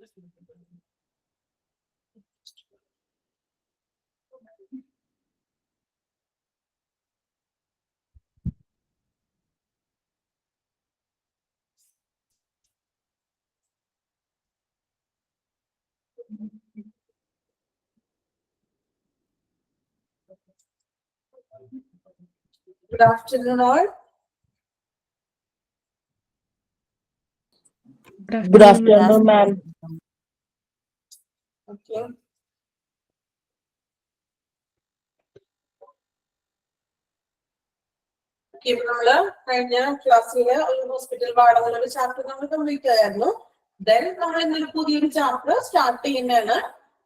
Good afternoon, all. Good afternoon, ma'am. Okay. നമ്മള് കഴിഞ്ഞ ക്ലാസ്സില് ഒരു ഹോസ്പിറ്റൽ വാർഡ് ചാപ്റ്റർ നമ്മൾ കംപ്ലീറ്റ് ആയിരുന്നു. ദെൻ നമ്മൾ ഇന്നൊരു പുതിയൊരു ചാപ്റ്റർ സ്റ്റാർട്ട് ചെയ്യുന്നതാണ്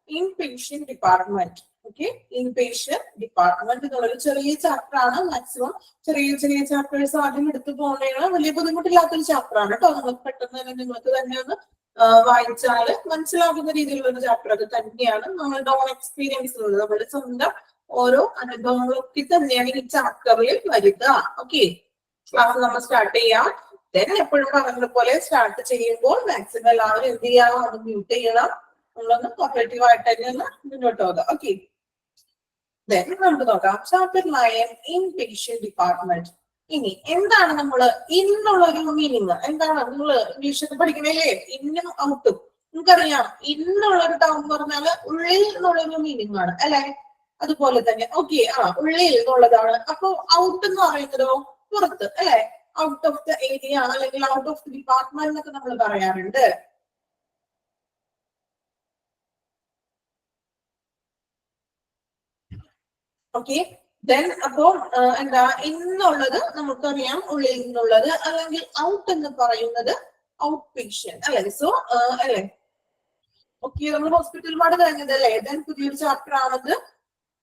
inpatient department. Okay, inpatient department എന്നുള്ളൊരു ചെറിയ ചാപ്റ്റർ ആണ്. മാക്സിമം ചെറിയ ചെറിയ ചാപ്റ്റേഴ്സ് ആദ്യം എടുത്തു പോകുന്നതാണ്. വലിയ ബുദ്ധിമുട്ടില്ലാത്തൊരു ചാപ്റ്റർ ആണ് കേട്ടോ. നമുക്ക് പെട്ടെന്ന് തന്നെ നിങ്ങൾക്ക് തന്നെ ഒന്ന് വായിച്ചാല് മനസ്സിലാകുന്ന രീതിയിലുള്ള ഒരു ചാപ്റ്റർ അത് തന്നെയാണ്. നമ്മളുടെ ഓൺ എക്സ്പീരിയൻസ് നമ്മുടെ സ്വന്തം ഓരോ അനുഭവങ്ങളൊക്കെ തന്നെയാണ് ഈ ചാപ്റ്ററിൽ വരിക. ഓക്കെ, ക്ലാസ് നമ്മൾ സ്റ്റാർട്ട് ചെയ്യാം. ദെൻ എപ്പോഴും പറഞ്ഞ പോലെ സ്റ്റാർട്ട് ചെയ്യുമ്പോൾ മാക്സിമം എല്ലാവരും എന്ത് ചെയ്യാം, അത് മ്യൂട്ട് ചെയ്യണം. നമ്മളൊന്ന് കോപ്പറേറ്റീവ് ആയിട്ട് തന്നെ ഒന്ന് മുന്നോട്ട് പോകാം. ഓക്കെ, ദെൻ നമുക്ക് നോക്കാം ചാപ്റ്റർ 9 ഇൻപേഷ്യന്റ് ഡിപ്പാർട്ട്മെന്റ്. ഇനി എന്താണ് നമ്മള് ഇന്നുള്ളൊരു മീനിങ് എന്താണ്? നിങ്ങൾ ഇംഗ്ലീഷൊക്കെ പഠിക്കണല്ലേ, ഇന്നും ഔട്ടും. നമുക്കറിയാം ഇന്നുള്ളൊരു ടേം എന്ന് പറഞ്ഞാല് ഉള്ളിൽ എന്നുള്ളൊരു മീനിങ് ആണ് അല്ലെ? അതുപോലെ തന്നെ ഓക്കെ, ഉള്ളിൽ എന്നുള്ളതാണ്. അപ്പൊ ഔട്ട് എന്ന് പറയുന്നതോ പുറത്ത് അല്ലെ? ഔട്ട് ഓഫ് ദ ഏരിയ അല്ലെങ്കിൽ ഔട്ട് ഓഫ് ദി ഡിപ്പാർട്ട്മെന്റ് എന്നൊക്കെ നമ്മൾ പറയാറുണ്ട്. ഓക്കെ, ദെൻ അപ്പോ എന്താ ഇന്നുള്ളത് നമുക്കറിയാം ഉള്ളിൽ നിന്നുള്ളത്, അല്ലെങ്കിൽ ഔട്ട് എന്ന് പറയുന്നത് ഔട്ട് പേഷ്യന്റ് അല്ലെ? സോ അല്ലെ, ഓക്കെ, നമ്മൾ ഹോസ്പിറ്റൽ വാർഡ് കഴിഞ്ഞതല്ലേ? ദെൻ പുതിയൊരു ചാപ്റ്റർ ആണത്.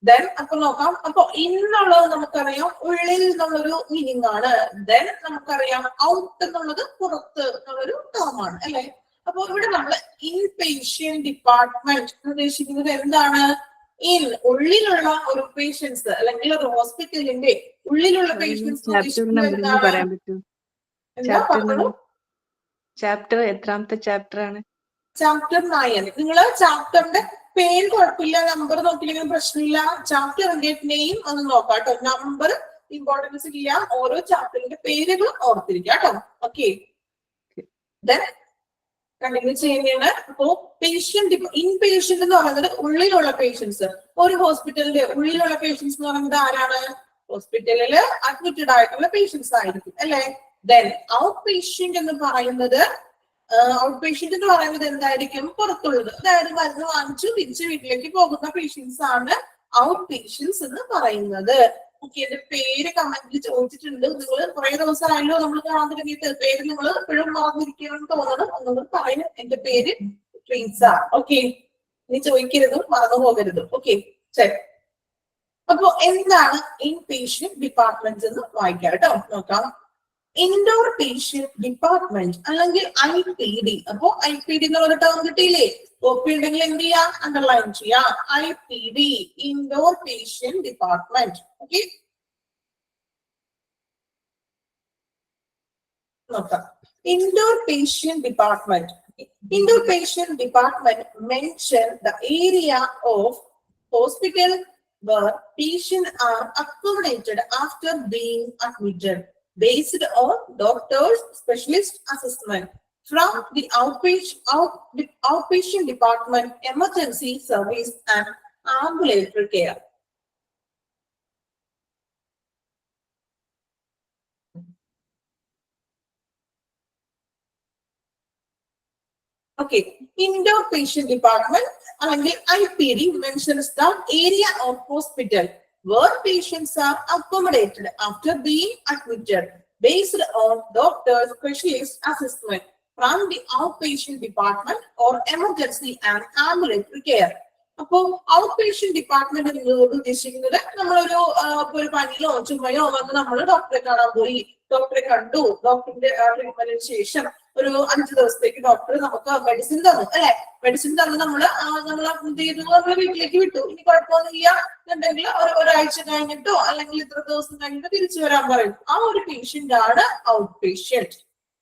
ദെൻ അപ്പൊ നോക്കാം. അപ്പൊ ഇന്നുള്ളത് നമുക്കറിയാം ഉള്ളിൽ എന്നുള്ളൊരു മീനിങ് ആണ്. ദെൻ നമുക്കറിയാം ഔട്ട് എന്നുള്ളത് പുറത്ത് എന്നുള്ളൊരു ടേം ആണ് അല്ലെ? അപ്പൊ ഇവിടെ നമ്മൾ ഇൻപേഷ്യന്റ് ഡിപ്പാർട്ട്മെന്റ് ഉദ്ദേശിക്കുന്നത് എന്താണ്? ഉള്ളിലുള്ള ഒരു പേഷ്യൻസ് അല്ലെങ്കിൽ ഒരു ഹോസ്പിറ്റലിന്റെ ഉള്ളിലുള്ള പേഷ്യൻസ് ചാപ്റ്റർ എത്രാമത്തെ ചാപ്റ്റർ ആണ്? ചാപ്റ്റർ 9. നിങ്ങള് ചാപ്റ്ററിന്റെ പേര് കുഴപ്പമില്ല, നമ്പർ നോക്കിയില്ലെങ്കിലും പ്രശ്നമില്ല. ചാപ്റ്ററിന്റെ നെയിം ഒന്ന് നോക്കാം കേട്ടോ. നമ്പർ ഇമ്പോർട്ടൻസ് ഇല്ല, ഓരോ ചാപ്റ്ററിന്റെ പേരുകൾ ഓർത്തിരിക്കാം കേട്ടോ. ഓക്കെ, കണ്ടിന്യൂ ചെയ്യുന്നതാണ്. അപ്പോ പേഷ്യന്റ് ഇൻപേഷ്യന്റ് എന്ന് പറയുന്നത് ഉള്ളിലുള്ള പേഷ്യൻസ്. ഒരു ഹോസ്പിറ്റലിന്റെ ഉള്ളിലുള്ള പേഷ്യൻസ് എന്ന് പറയുന്നത് ആരാണ്? ഹോസ്പിറ്റലില് അഡ്മിറ്റഡ് ആയിട്ടുള്ള പേഷ്യൻസ് ആയിരിക്കും അല്ലെ? ദെൻ ഔട്ട് പേഷ്യന്റ് എന്ന് പറയുന്നത് എന്തായിരിക്കും? പുറത്തുള്ളത്. അതായത് മരുന്ന് വാങ്ങിച്ചു തിരിച്ച് വീട്ടിലേക്ക് പോകുന്ന പേഷ്യൻസ് ആണ് ഔട്ട് പേഷ്യൻസ് എന്ന് പറയുന്നത്. ഓക്കെ, എന്റെ പേര് കമന്റിൽ ചോദിച്ചിട്ടുണ്ട്. നിങ്ങൾ കുറെ ദിവസമായല്ലോ നമ്മൾ കാണാൻ തുടങ്ങിയിട്ട്. പേര് നിങ്ങൾ എപ്പോഴും മറന്നിരിക്കണമെന്ന് തോന്നണം. ഒന്നുകൂടി പറയും, എന്റെ പേര് ട്രീസ. ഓക്കെ, ഇനി ചോദിക്കരുത്, മറന്നു പോകരുത്. ഓക്കെ, ശരി. അപ്പൊ എന്താണ് ഇൻപേഷ്യന്റ് ഡിപ്പാർട്ട്മെന്റ് എന്ന് വായിക്കാം കേട്ടോ. നോക്കാം. ഇൻഡോർ പേഷ്യന്റ് ഡിപ്പാർട്ട്മെന്റ് അല്ലെങ്കിൽ IPD. അപ്പൊ IPD എന്നുള്ള ടേം കിട്ടിയില്ലേ? കോപ്പി ഉണ്ടെങ്കിൽ എന്ത് ചെയ്യാം? അണ്ടർലൈൻ ചെയ്യാം. IPD, indoor patient department. Okay, നോക്കാം. Indoor patient department. Indoor patient department mention the area of hospital where patients are accommodated after being admitted, based on doctor's specialist assessment from the outpatient department, emergency service and ambulatory care. Okay, indoor patient department അല്ലെങ്കിൽ IPD mentions the area of hospital where patients are accommodated after being admitted, based on doctor's specialist assessment from the outpatient department or emergency and ambulatory care. അപ്പോ out patient department നിങ്ങളോട് ഉദ്ദേശിക്കുന്നത് നമ്മളൊരു പനിയോ ചുമയോ വന്ന് നമ്മൾ ഡോക്ടറെ കാണാൻ പോയി, ഡോക്ടറെ കണ്ടു, ഡോക്ടറിന്റെ ട്രീറ്റ്മെന്റിന് ശേഷം ഒരു 5 ദിവസത്തേക്ക് ഡോക്ടർ നമുക്ക് മെഡിസിൻ തന്നു അല്ലെ? മെഡിസിൻ തന്ന് നമ്മള് എന്ത് ചെയ്തു? നമ്മള് വീട്ടിലേക്ക് വിട്ടു. ഇനി കുഴപ്പമൊന്നുമില്ല എന്നുണ്ടെങ്കിൽ ഒരാഴ്ച കഴിഞ്ഞിട്ടോ അല്ലെങ്കിൽ ഇത്ര ദിവസം കഴിഞ്ഞിട്ടോ തിരിച്ചു വരാൻ പറയും. ആ ഒരു പേഷ്യന്റ് ആണ് ഔട്ട് പേഷ്യന്റ്.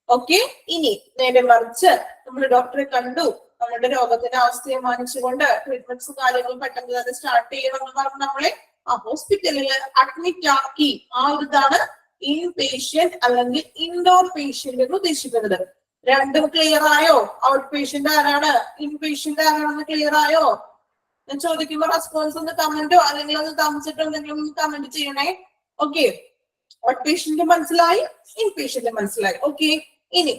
ഓക്കെ, ഇനി നേരെ മറിച്ച് നമ്മൾ ഡോക്ടറെ കണ്ടു, നമ്മുടെ രോഗത്തിന്റെ അവസ്ഥയെ മാനിച്ചുകൊണ്ട് ട്രീറ്റ്മെന്റ്സും കാര്യങ്ങളും പെട്ടെന്ന് തന്നെ സ്റ്റാർട്ട് ചെയ്യണം എന്ന് പറഞ്ഞ് നമ്മളെ ആ ഹോസ്പിറ്റലിൽ അഡ്മിറ്റ് ആക്കി. ആ ഒരു ഇതാണ് ഇൻ പേഷ്യന്റ് അല്ലെങ്കിൽ ഇൻഡോർ പേഷ്യന്റ് എന്ന് ഉദ്ദേശിക്കുന്നത്. രണ്ടും ക്ലിയർ ആയോ? ഔട്ട് പേഷ്യന്റ് ആരാണ്, ഇൻ പേഷ്യന്റ് ആരാണെന്ന് ക്ലിയർ ആയോ? ഞാൻ ചോദിക്കുമ്പോ റെസ്പോൺസ് ഒന്ന് കമന്റോ അല്ലെങ്കിൽ ഒന്ന് താമസിച്ചിട്ടോ എന്തെങ്കിലും ഒന്ന് കമന്റ് ചെയ്യണേ. ഓക്കെ, ഔട്ട് പേഷ്യന്റ് മനസ്സിലായി, ഇൻ പേഷ്യന്റ് മനസ്സിലായി. ഓക്കെ, ഇനി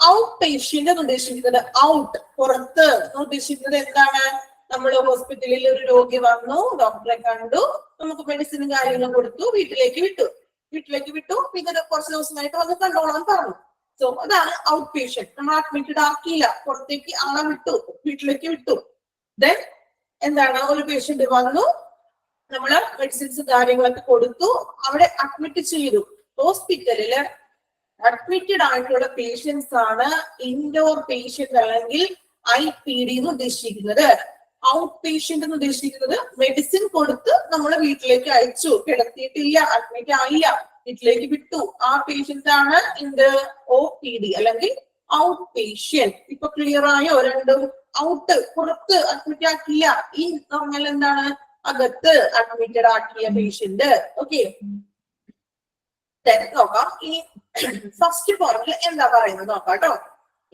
ഔട്ട് പേഷ്യന്റ് എന്ന് ഉദ്ദേശിക്കുന്നത് ഔട്ട് പുറത്ത് എന്ന് ഉദ്ദേശിക്കുന്നത് എന്താണ്? നമ്മൾ ഹോസ്പിറ്റലിൽ ഒരു രോഗി വന്നു, ഡോക്ടറെ കണ്ടു, നമുക്ക് മെഡിസിനും കാര്യങ്ങളും കൊടുത്തു, വീട്ടിലേക്ക് വിട്ടു. പിന്നെ കുറച്ച് ദിവസമായിട്ട് വന്ന് കണ്ടോളാൻ പറഞ്ഞു. സോ അതാണ് ഔട്ട് പേഷ്യന്റ്. നമ്മൾ അഡ്മിറ്റഡ് ആക്കിയില്ല, പുറത്തേക്ക് ആളെ വിട്ടു, വീട്ടിലേക്ക് വിട്ടു. ദെൻ എന്താണ്, ഒരു പേഷ്യന്റ് വന്നു, നമ്മള് മെഡിസിൻസ് കാര്യങ്ങളൊക്കെ കൊടുത്തു, അവിടെ അഡ്മിറ്റ് ചെയ്തു. ഹോസ്പിറ്റലില് അഡ്മിറ്റഡ് ആയിട്ടുള്ള പേഷ്യൻസ് ആണ് ഇൻഡോർ പേഷ്യന്റ് അല്ലെങ്കിൽ IPD എന്ന് ഉദ്ദേശിക്കുന്നത്. ഔട്ട് പേഷ്യന്റ് എന്ന് ഉദ്ദേശിക്കുന്നത് മെഡിസിൻ കൊടുത്ത് നമ്മളെ വീട്ടിലേക്ക് അയച്ചു, കിടത്തിയിട്ടില്ല, അഡ്മിറ്റ് ആയില്ല, വീട്ടിലേക്ക് വിട്ടു. ആ പേഷ്യന്റ് ആണ് ഇന്റെ OPD അല്ലെങ്കിൽ ഔട്ട് പേഷ്യന്റ്. ഇപ്പൊ ക്ലിയർ ആയോ? രണ്ടും ഔട്ട് പുറത്ത് അഡ്മിറ്റ് ആക്കില്ല, ഇൻ പറഞ്ഞാൽ എന്താണ്, അകത്ത് അഡ്മിറ്റഡ് ആക്കിയ പേഷ്യന്റ്. ഓക്കെ, നോക്കാം. ഇനി ഫസ്റ്റ് പോയിന്റ് എന്താ പറയുന്നത് നോക്കാം കേട്ടോ.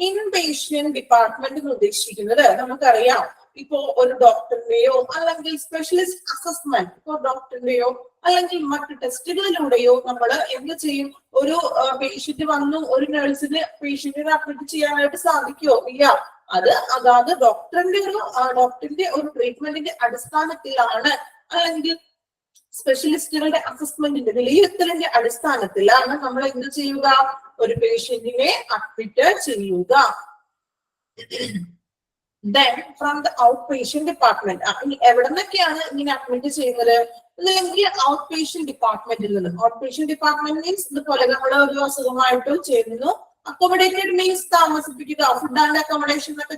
ഇൻ പേഷ്യന്റ് ഡിപ്പാർട്ട്മെന്റ് എന്ന് ഉദ്ദേശിക്കുന്നത് നമുക്കറിയാം, ഇപ്പോ ഒരു ഡോക്ടറിന്റെയോ അല്ലെങ്കിൽ സ്പെഷ്യലിസ്റ്റ് അസസ്മെന്റ്, ഇപ്പോ ഡോക്ടറിന്റെയോ അല്ലെങ്കിൽ മറ്റു ടെസ്റ്റുകളിലൂടെയോ നമ്മൾ എന്ത് ചെയ്യും? ഒരു പേഷ്യന്റ് വന്നു, ഒരു നഴ്സിന് പേഷ്യന്റിനെ അഡ്മിറ്റ് ചെയ്യാനായിട്ട് സാധിക്കുമോ? ഇല്ല. അത് അതാത് ഡോക്ടറിന്റെ ഒരു ട്രീറ്റ്മെന്റിന്റെ അടിസ്ഥാനത്തിലാണ് അല്ലെങ്കിൽ സ്പെഷ്യലിസ്റ്റുകളുടെ അസസ്മെന്റിന്റെ വിലയിരുത്തലിന്റെ അടിസ്ഥാനത്തിലാണ് നമ്മൾ എന്ത് ചെയ്യുക? ഒരു പേഷ്യന്റിനെ അഡ്മിറ്റ് ചെയ്യുക. Then from the outpatient department, ഇനി എവിടെ നിന്നൊക്കെയാണ് ഇങ്ങനെ അഡ്മിറ്റ് ചെയ്യുന്നത്? അല്ലെങ്കിൽ ഔട്ട് പേഷ്യന്റ് ഡിപ്പാർട്ട്മെന്റിൽ നിന്ന്. ഔട്ട് പേഷ്യന്റ് ഡിപ്പാർട്ട്മെന്റ് മീൻസ് ഇതുപോലെ നമ്മൾ ഒരു അസുഖമായിട്ട് ചെയ്യുന്നു. അക്കോമഡേറ്റഡ് മീൻസ് താമസിപ്പിക്കുക. ഫുഡ് ആൻഡ് അക്കോമഡേഷൻ എന്നൊക്കെ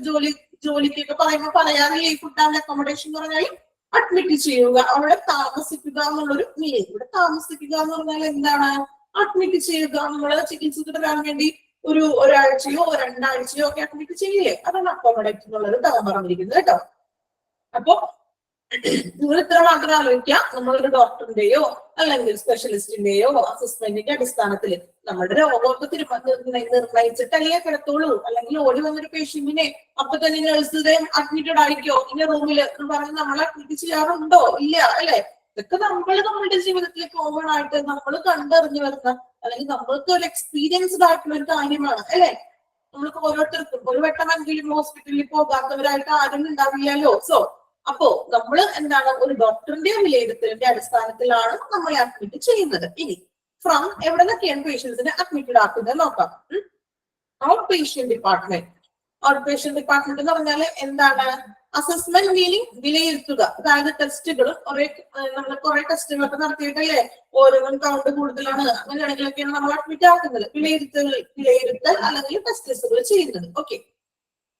ജോലിക്കൊക്കെ പറയുമ്പോൾ പറയാറില്ലേ? ഫുഡ് ആൻഡ് അക്കോമഡേഷൻ എന്ന് പറഞ്ഞാൽ അഡ്മിറ്റ് ചെയ്യുക, അവിടെ താമസിക്കുക എന്നുള്ളൊരു മീനിങ്. ഇവിടെ താമസിക്കുക എന്ന് പറഞ്ഞാൽ എന്താണ്? അഡ്മിറ്റ് ചെയ്യുക. നമ്മള് ചികിത്സക്ക് വരാൻ വേണ്ടി ഒരാഴ്ചയോ 2 ആഴ്ചയോ ഒക്കെ അഡ്മിറ്റ് ചെയ്യില്ലേ? അതാണ് അക്കോമഡേറ്റ് എന്നുള്ളത് തരം പറഞ്ഞിരിക്കുന്നത് കേട്ടോ. അപ്പൊ നിങ്ങൾ ഇത്ര മാത്രം ആലോചിക്കാം, നമ്മളൊരു ഡോക്ടറിന്റെയോ അല്ലെങ്കിൽ സ്പെഷ്യലിസ്റ്റിന്റെയോ അസസ്മെന്റിന്റെ അടിസ്ഥാനത്തിൽ നമ്മുടെ രോഗമൊക്കെ നിർണയിച്ചിട്ടല്ലേ കിടത്തോളൂ. അല്ലെങ്കിൽ ഓടി വന്നൊരു പേഷ്യന്റിനെ അപ്പൊ തന്നെ നഴ്സ് അഡ്മിറ്റഡ് ആയിക്കോ ഇന്ന റൂമിൽ എന്ന് പറഞ്ഞ് നമ്മളെ അഡ്മിറ്റ് ചെയ്യാറുണ്ടോ? ഇല്ല, അല്ലെ? ഇതൊക്കെ നമ്മളുടെ ജീവിതത്തിൽ കോമൺ ആയിട്ട് നമ്മൾ കണ്ടറിഞ്ഞു വരുന്ന അല്ലെങ്കിൽ നമ്മൾക്ക് ഒരു എക്സ്പീരിയൻസ്ഡ് ആയിട്ടുള്ള ഒരു കാര്യമാണ്, അല്ലെ? നമ്മൾക്ക് ഓരോരുത്തർക്കും ഒരു വട്ടമെങ്കിലും ഹോസ്പിറ്റലിൽ പോകാത്തവരായിട്ട് ആരും ഉണ്ടാവില്ലല്ലോ. സോ അപ്പോ നമ്മൾ എന്താണ്, ഒരു ഡോക്ടറിന്റെ വിലയിരുത്തലിന്റെ അടിസ്ഥാനത്തിലാണ് നമ്മളെ അഡ്മിറ്റ് ചെയ്യുന്നത്. ഇനി ഫ്രം എവിടെ നിന്നൊക്കെയാണ് പേഷ്യൻസിനെ അഡ്മിറ്റഡ് ആക്കുന്നത് നോക്കാം. Out patient department. Out patient department എന്ന് പറഞ്ഞാൽ എന്താണ്? അസസ്മെന്റ് മീനിങ് വിലയിരുത്തുക. അതായത് ടെസ്റ്റുകളും നമ്മൾ കുറെ ടെസ്റ്റുകളൊക്കെ നടത്തിയിട്ടല്ലേ ഓരോന്നും കൗണ്ട് കൂടുതലാണ് അങ്ങനെയാണെങ്കിലൊക്കെയാണ് നമ്മൾ അഡ്മിറ്റ് ആക്കുന്നത്. വിലയിരുത്തൽ അല്ലെങ്കിൽ ടെസ്റ്റുകൾ ചെയ്യുന്നത്. ഓക്കെ,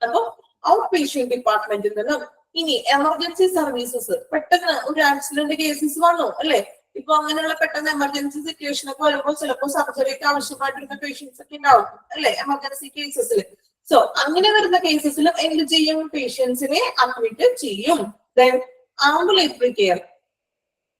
അപ്പൊ ഔട്ട് പേഷ്യന്റ് ഡിപ്പാർട്ട്മെന്റിൽ നിന്നും ഇനി എമർജൻസി സർവീസസ്. പെട്ടെന്ന് ഒരു ആക്സിഡന്റ് കേസസ് വന്നു, അല്ലെ? ഇപ്പൊ അങ്ങനെയുള്ള പെട്ടെന്ന് എമർജൻസി സിറ്റുവേഷൻ ഒക്കെ വരുമ്പോൾ ചിലപ്പോൾ സർജറിക്ക് ആവശ്യമായിട്ടുള്ള പേഷ്യൻസ് ഒക്കെ ഉണ്ടാവും, അല്ലെ? എമർജൻസി കേസസിൽ. സോ അങ്ങനെ വരുന്ന കേസസിലും എന്ത് ചെയ്യും? പേഷ്യൻസിനെ അഡ്മിറ്റ് ചെയ്യും. Then ambulatory care.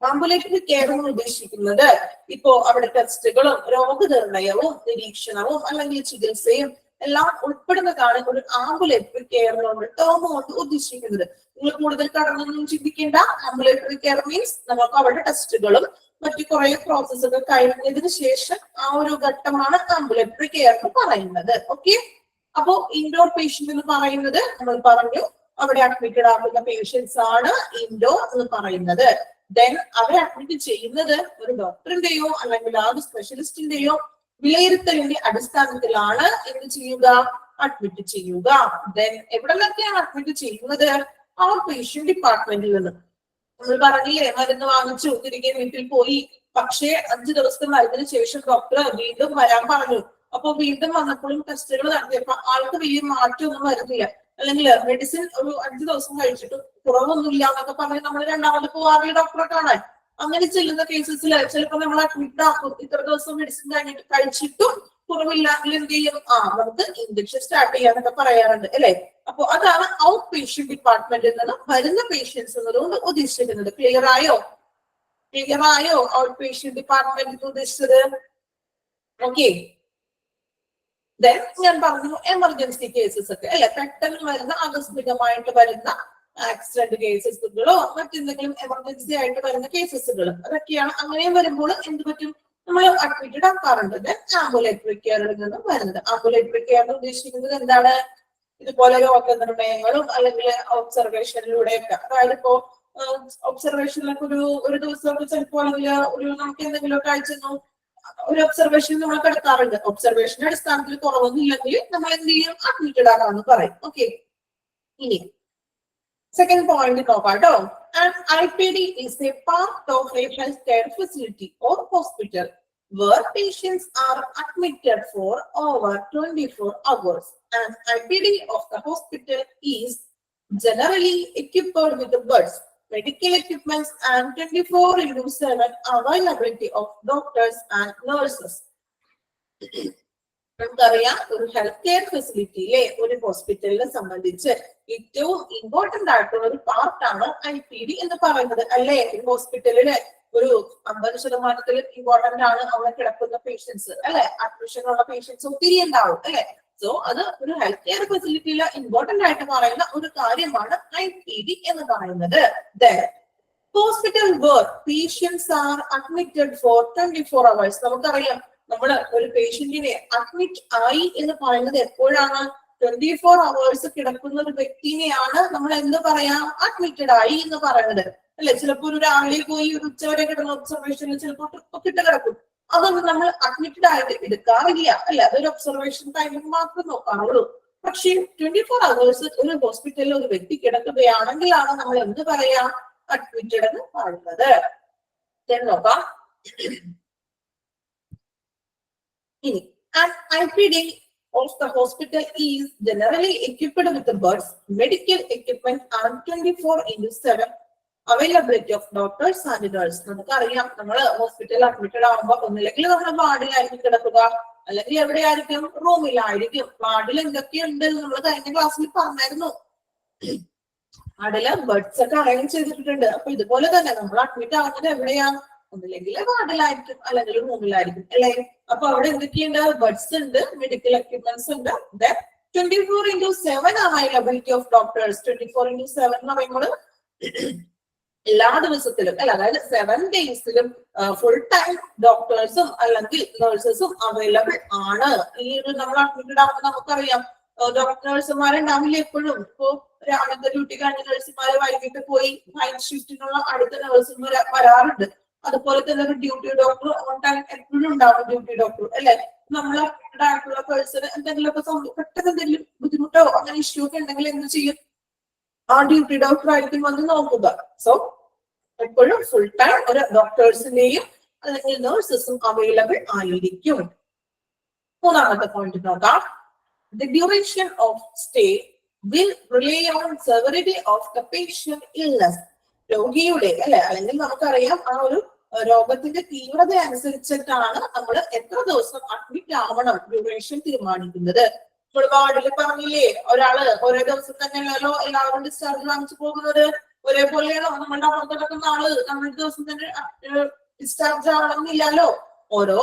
Ambulatory care എന്ന് ഉദ്ദേശിക്കുന്നത് ഇപ്പോ അവിടെ ടെസ്റ്റുകളും രോഗനിർണയവും നിരീക്ഷണവും അല്ലെങ്കിൽ ചികിത്സയും എല്ലാം ഉൾപ്പെടുന്നതാണ് ഒരു ആംബുലേറ്ററി കെയർ എന്നുള്ള ടേം കൊണ്ട് ഉദ്ദേശിക്കുന്നത്. നിങ്ങൾ കൂടുതൽ കടന്നൊന്നും ചിന്തിക്കേണ്ട. ആംബുലേറ്ററി കെയർ മീൻസ് നമുക്ക് അവിടെ ടെസ്റ്റുകളും മറ്റു കുറെ പ്രോസസ്സുകൾ കഴിഞ്ഞതിന് ശേഷം ആ ഒരു ഘട്ടമാണ് ആംബുലേറ്ററി കെയർ എന്ന് പറയുന്നത്. ഓക്കെ, അപ്പോ ഇൻഡോർ പേഷ്യന്റ് എന്ന് പറയുന്നത് നമ്മൾ പറഞ്ഞു, അവിടെ അഡ്മിറ്റഡ് ആകുന്ന പേഷ്യൻസ് ആണ് ഇൻഡോർ എന്ന് പറയുന്നത്. ദെൻ അവരെ അഡ്മിറ്റ് ചെയ്യുന്നത് ഒരു ഡോക്ടറിന്റെയോ അല്ലെങ്കിൽ ആ സ്പെഷ്യലിസ്റ്റിന്റെയോ വിലയിരുത്തലിന്റെ അടിസ്ഥാനത്തിലാണ് എന്ത് ചെയ്യുക? അഡ്മിറ്റ് ചെയ്യുക. ദെൻ എവിടെ നിന്നൊക്കെയാണ് അഡ്മിറ്റ് ചെയ്യുന്നത്? ഔട്ട് പേഷ്യന്റ് ഡിപ്പാർട്ട്മെന്റിൽ നിന്ന്. നമ്മൾ പറഞ്ഞില്ലേ, മരുന്ന് വാങ്ങിച്ചു, തിരികെ വീട്ടിൽ പോയി. പക്ഷേ 5 ദിവസത്തെ മരുന്നിന് ശേഷം ഡോക്ടർ വീണ്ടും വരാൻ പറഞ്ഞു. അപ്പൊ വീണ്ടും വന്നപ്പോഴും ടെസ്റ്റുകൾ നടത്തിയപ്പോ ആൾക്ക് വലിയ മാറ്റമൊന്നും വരുന്നില്ല, അല്ലെങ്കിൽ മെഡിസിൻ ഒരു 5 ദിവസം കഴിച്ചിട്ട് കുറവൊന്നുമില്ല എന്നൊക്കെ പറഞ്ഞ് നമ്മൾ രണ്ടാമത് പോവാറില്ല ഡോക്ടറെ കാണാൻ. അങ്ങനെ ചെല്ലുന്ന കേസസിൽ ചിലപ്പോൾ നമ്മൾ അഡ്മിറ്റ് ആക്കും. ഇത്ര ദിവസം മെഡിസിൻ കഴിച്ചിട്ടും കുറവില്ലെങ്കിൽ എന്ത് ചെയ്യും? നമുക്ക് ഇഞ്ചക്ഷൻ സ്റ്റാർട്ട് ചെയ്യാന്നൊക്കെ പറയാറുണ്ട്, അല്ലെ? അപ്പൊ അതാണ് ഔട്ട് പേഷ്യന്റ് ഡിപ്പാർട്ട്മെന്റിൽ നിന്ന് വരുന്ന പേഷ്യൻസ് എന്നതുകൊണ്ട് ഉദ്ദേശിക്കുന്നത്. ക്ലിയർ ആയോ ഔട്ട് പേഷ്യന്റ് ഡിപ്പാർട്ട്മെന്റ് ഉദ്ദേശിച്ചത്? ഓക്കെ. ഞാൻ പറഞ്ഞു എമർജൻസി കേസസ് ഒക്കെ അല്ലെ, പെട്ടെന്ന് വരുന്ന ആകസ്മികമായിട്ട് വരുന്ന ആക്സിഡന്റ് കേസസുകളോ മറ്റെന്തെങ്കിലും എമർജൻസി ആയിട്ട് വരുന്ന കേസസുകളും അതൊക്കെയാണ്. അങ്ങനെ വരുമ്പോൾ എന്ത് പറ്റും, നമ്മൾ അഡ്മിറ്റഡ് ആക്കാറുണ്ട്. ആംബുലേറ്ററി കെയറിൽ നിന്നും വരുന്നത്. ആംബുലേറ്ററി കെയർ ഉദ്ദേശിക്കുന്നത് എന്താണ്? ഇതുപോലെ രോഗനിർണയങ്ങളും അല്ലെങ്കിൽ ഒബ്സർവേഷനിലൂടെയൊക്കെ, അതായത് ഇപ്പോ ഒബ്സർവേഷനിലൊക്കെ ഒരു ദിവസമൊക്കെ ചിലപ്പോൾ ഒരു നമുക്ക് എന്തെങ്കിലുമൊക്കെ അയച്ചു ഒരു ഒബ്സർവേഷൻ നമ്മൾ കിടത്താറുണ്ട്. ഒബ്സർവേഷന്റെ അടിസ്ഥാനത്തിൽ കുറവൊന്നും ഇല്ലെങ്കിൽ നമ്മൾ എന്ത് ചെയ്യും, അഡ്മിറ്റഡ് ആകാമെന്ന് പറയും. ഓക്കെ. ഇനി സെക്കൻഡ് പോയിന്റ് നോക്കാം കേട്ടോ. An IPD is a part of a healthcare facility or hospital where patients are admitted for over 24 hours. An IPD of the hospital is generally equipped with the beds, medical equipments, and 24/7 availability of doctors and nurses. നമുക്കറിയാം, ഒരു health care ഫെസിലിറ്റിയിലെ ഒരു ഹോസ്പിറ്റലിനെ സംബന്ധിച്ച് ഏറ്റവും important ആയിട്ടുള്ള ഒരു പാർട്ടാണ് IPD എന്ന് പറയുന്നത് അല്ലേ. ഒരു ഹോസ്പിറ്റലില് ഒരു 50% ഇമ്പോർട്ടന്റ് ആണ് അവിടെ കിടക്കുന്ന പേഷ്യൻസ് അല്ലെ. അഡ്മിഷനുള്ള പേഷ്യൻസ് ഒത്തിരി ഉണ്ടാവും അല്ലെ. സോ അത് ഒരു ഹെൽത്ത് കെയർ ഫെസിലിറ്റിയിലെ ഇമ്പോർട്ടന്റ് ആയിട്ട് പറയുന്ന ഒരു കാര്യമാണ് IPD എന്ന് പറയുന്നത്. Hospital where patients are admitted for 24 hours. നമുക്കറിയാം, നമ്മൾ ഒരു പേഷ്യന്റിനെ അഡ്മിറ്റ് ആയി എന്ന് പറയുന്നത് എപ്പോഴാണ്? 24 hours കിടക്കുന്ന ഒരു വ്യക്തിനെയാണ് നമ്മൾ എന്ത് പറയാ, അഡ്മിറ്റഡ് ആയി എന്ന് പറയുന്നത് അല്ലെ. ചിലപ്പോൾ ഒരു രാവിലെ പോയി ഒരു ഉച്ചവരെ കിടന്ന ഒബ്സർവേഷനിൽ ചിലപ്പോൾ കിട്ട കിടക്കും. അതൊന്നും നമ്മൾ അഡ്മിറ്റഡ് ആയിട്ട് എടുക്കാറില്ല അല്ലെ. അതൊരു ഒബ്സർവേഷൻ ടൈമിൽ മാത്രം നോക്കാറുള്ളൂ. പക്ഷേ 24 hours ഒരു ഹോസ്പിറ്റലിൽ ഒരു വ്യക്തി കിടക്കുകയാണെങ്കിലാണ് നമ്മൾ എന്ത് പറയാ, അഡ്മിറ്റഡ് എന്ന് പറയുന്നത്. നോക്കാം. ഇനി an IPD of the hospital is generally equipped with the beds, medical equipment, and 24/7 availability of doctors and nurses. നമുക്കറിയാം, നമ്മൾ ഹോസ്പിറ്റലിൽ അഡ്മിറ്റഡ് ആകുമ്പോൾ ഒന്നില്ലെങ്കിൽ നമ്മുടെ വാർഡിലായിരിക്കും കിടക്കുക, അല്ലെങ്കിൽ എവിടെയായിരിക്കും, റൂമിലായിരിക്കും. വാർഡിൽ എന്തൊക്കെയുണ്ട് നമ്മൾ കഴിഞ്ഞ ക്ലാസ്സിൽ പറഞ്ഞായിരുന്നു. വാർഡില് ബെഡ്സ് ഒക്കെ അറേഞ്ച് ചെയ്തിട്ടുണ്ട്. അപ്പൊ ഇതുപോലെ തന്നെ നമ്മൾ അഡ്മിറ്റ് ആവുന്നത് എവിടെയാണ്? ഒന്നില്ലെങ്കിൽ വാർഡിലായിരിക്കും അല്ലെങ്കിൽ റൂമിലായിരിക്കും അല്ലെ. അപ്പൊ അവിടെ എന്തൊക്കെയുണ്ട്? ബെഡ്സ് ഉണ്ട്, മെഡിക്കൽ എക്യുപ്മെന്റ്സ് ഉണ്ട്, 24/7 അവൈലബിലിറ്റി ഓഫ് ഡോക്ടേഴ്സ്. 24/7 എന്ന് പറയുമ്പോൾ എല്ലാ ദിവസത്തിലും അല്ല, അതായത് 7 daysലും ഫുൾ ടൈം ഡോക്ടേഴ്സും അല്ലെങ്കിൽ നഴ്സസും അവൈലബിൾ ആണ്. ഈ ഒരു നമ്മൾ അഡ്മിറ്റഡ് ആകുമ്പോൾ നമുക്കറിയാം, നഴ്സുമാരുണ്ടാവില്ല എപ്പോഴും. ഇപ്പോ രാവിലത്തെ ഡ്യൂട്ടി കഴിഞ്ഞ നഴ്സുമാര് വൈകിട്ട് പോയി നൈറ്റ് ഷിഫ്റ്റിനുള്ള അടുത്ത നഴ്സുമാർ വരാറുണ്ട്. അതുപോലെ തന്നെ ഒരു ഡ്യൂട്ടി ഡോക്ടർ ഓൺ ടൈം എപ്പോഴും ഉണ്ടാവും, ഡ്യൂട്ടി ഡോക്ടർ അല്ലെ. നമ്മൾ അഡ്മിറ്റഡ് ആയിട്ടുള്ള പേഴ്സൺ എന്തെങ്കിലുമൊക്കെ പെട്ടെന്ന് എന്തെങ്കിലും ബുദ്ധിമുട്ടോ അങ്ങനെ ഇഷ്യൂ ഒക്കെ ഉണ്ടെങ്കിൽ എന്ത് ചെയ്യും? ആ ഡ്യൂട്ടി ഡോക്ടർ ആയിരിക്കും വന്ന് നോക്കുക. സോ എപ്പോഴും ഫുൾ ടൈം ഒരു ഡോക്ടേഴ്സിന്റെയും അല്ലെങ്കിൽ നഴ്സസും അവൈലബിൾ ആയിരിക്കും. മൂന്നാമത്തെ പോയിന്റ് നോക്കാം. The duration of stay will rely on severity of the patient illness. രോഗിയുടെ അല്ലെ, അല്ലെങ്കിൽ നമുക്കറിയാം ആ ഒരു രോഗത്തിന്റെ തീവ്രത അനുസരിച്ചിട്ടാണ് നമ്മൾ എത്ര ദിവസം അഡ്മിറ്റ് ആവണം ഡ്യൂറേഷൻ തീരുമാനിക്കുന്നത്. ഇപ്പോൾ വാർഡിൽ പറഞ്ഞില്ലേ, ഒരാള് ഒരേ ദിവസം തന്നെയല്ലോ എല്ലാവരും ഡിസ്ചാർജ് വാങ്ങിച്ചു പോകുന്നത്. ഒരേപോലെയാണോ നമ്മളുടെ അപ്പുറത്ത് കിടക്കുന്ന ആള് നമ്മുടെ ദിവസം തന്നെ ഡിസ്ചാർജ് ആവണമെന്നില്ലല്ലോ. ഓരോ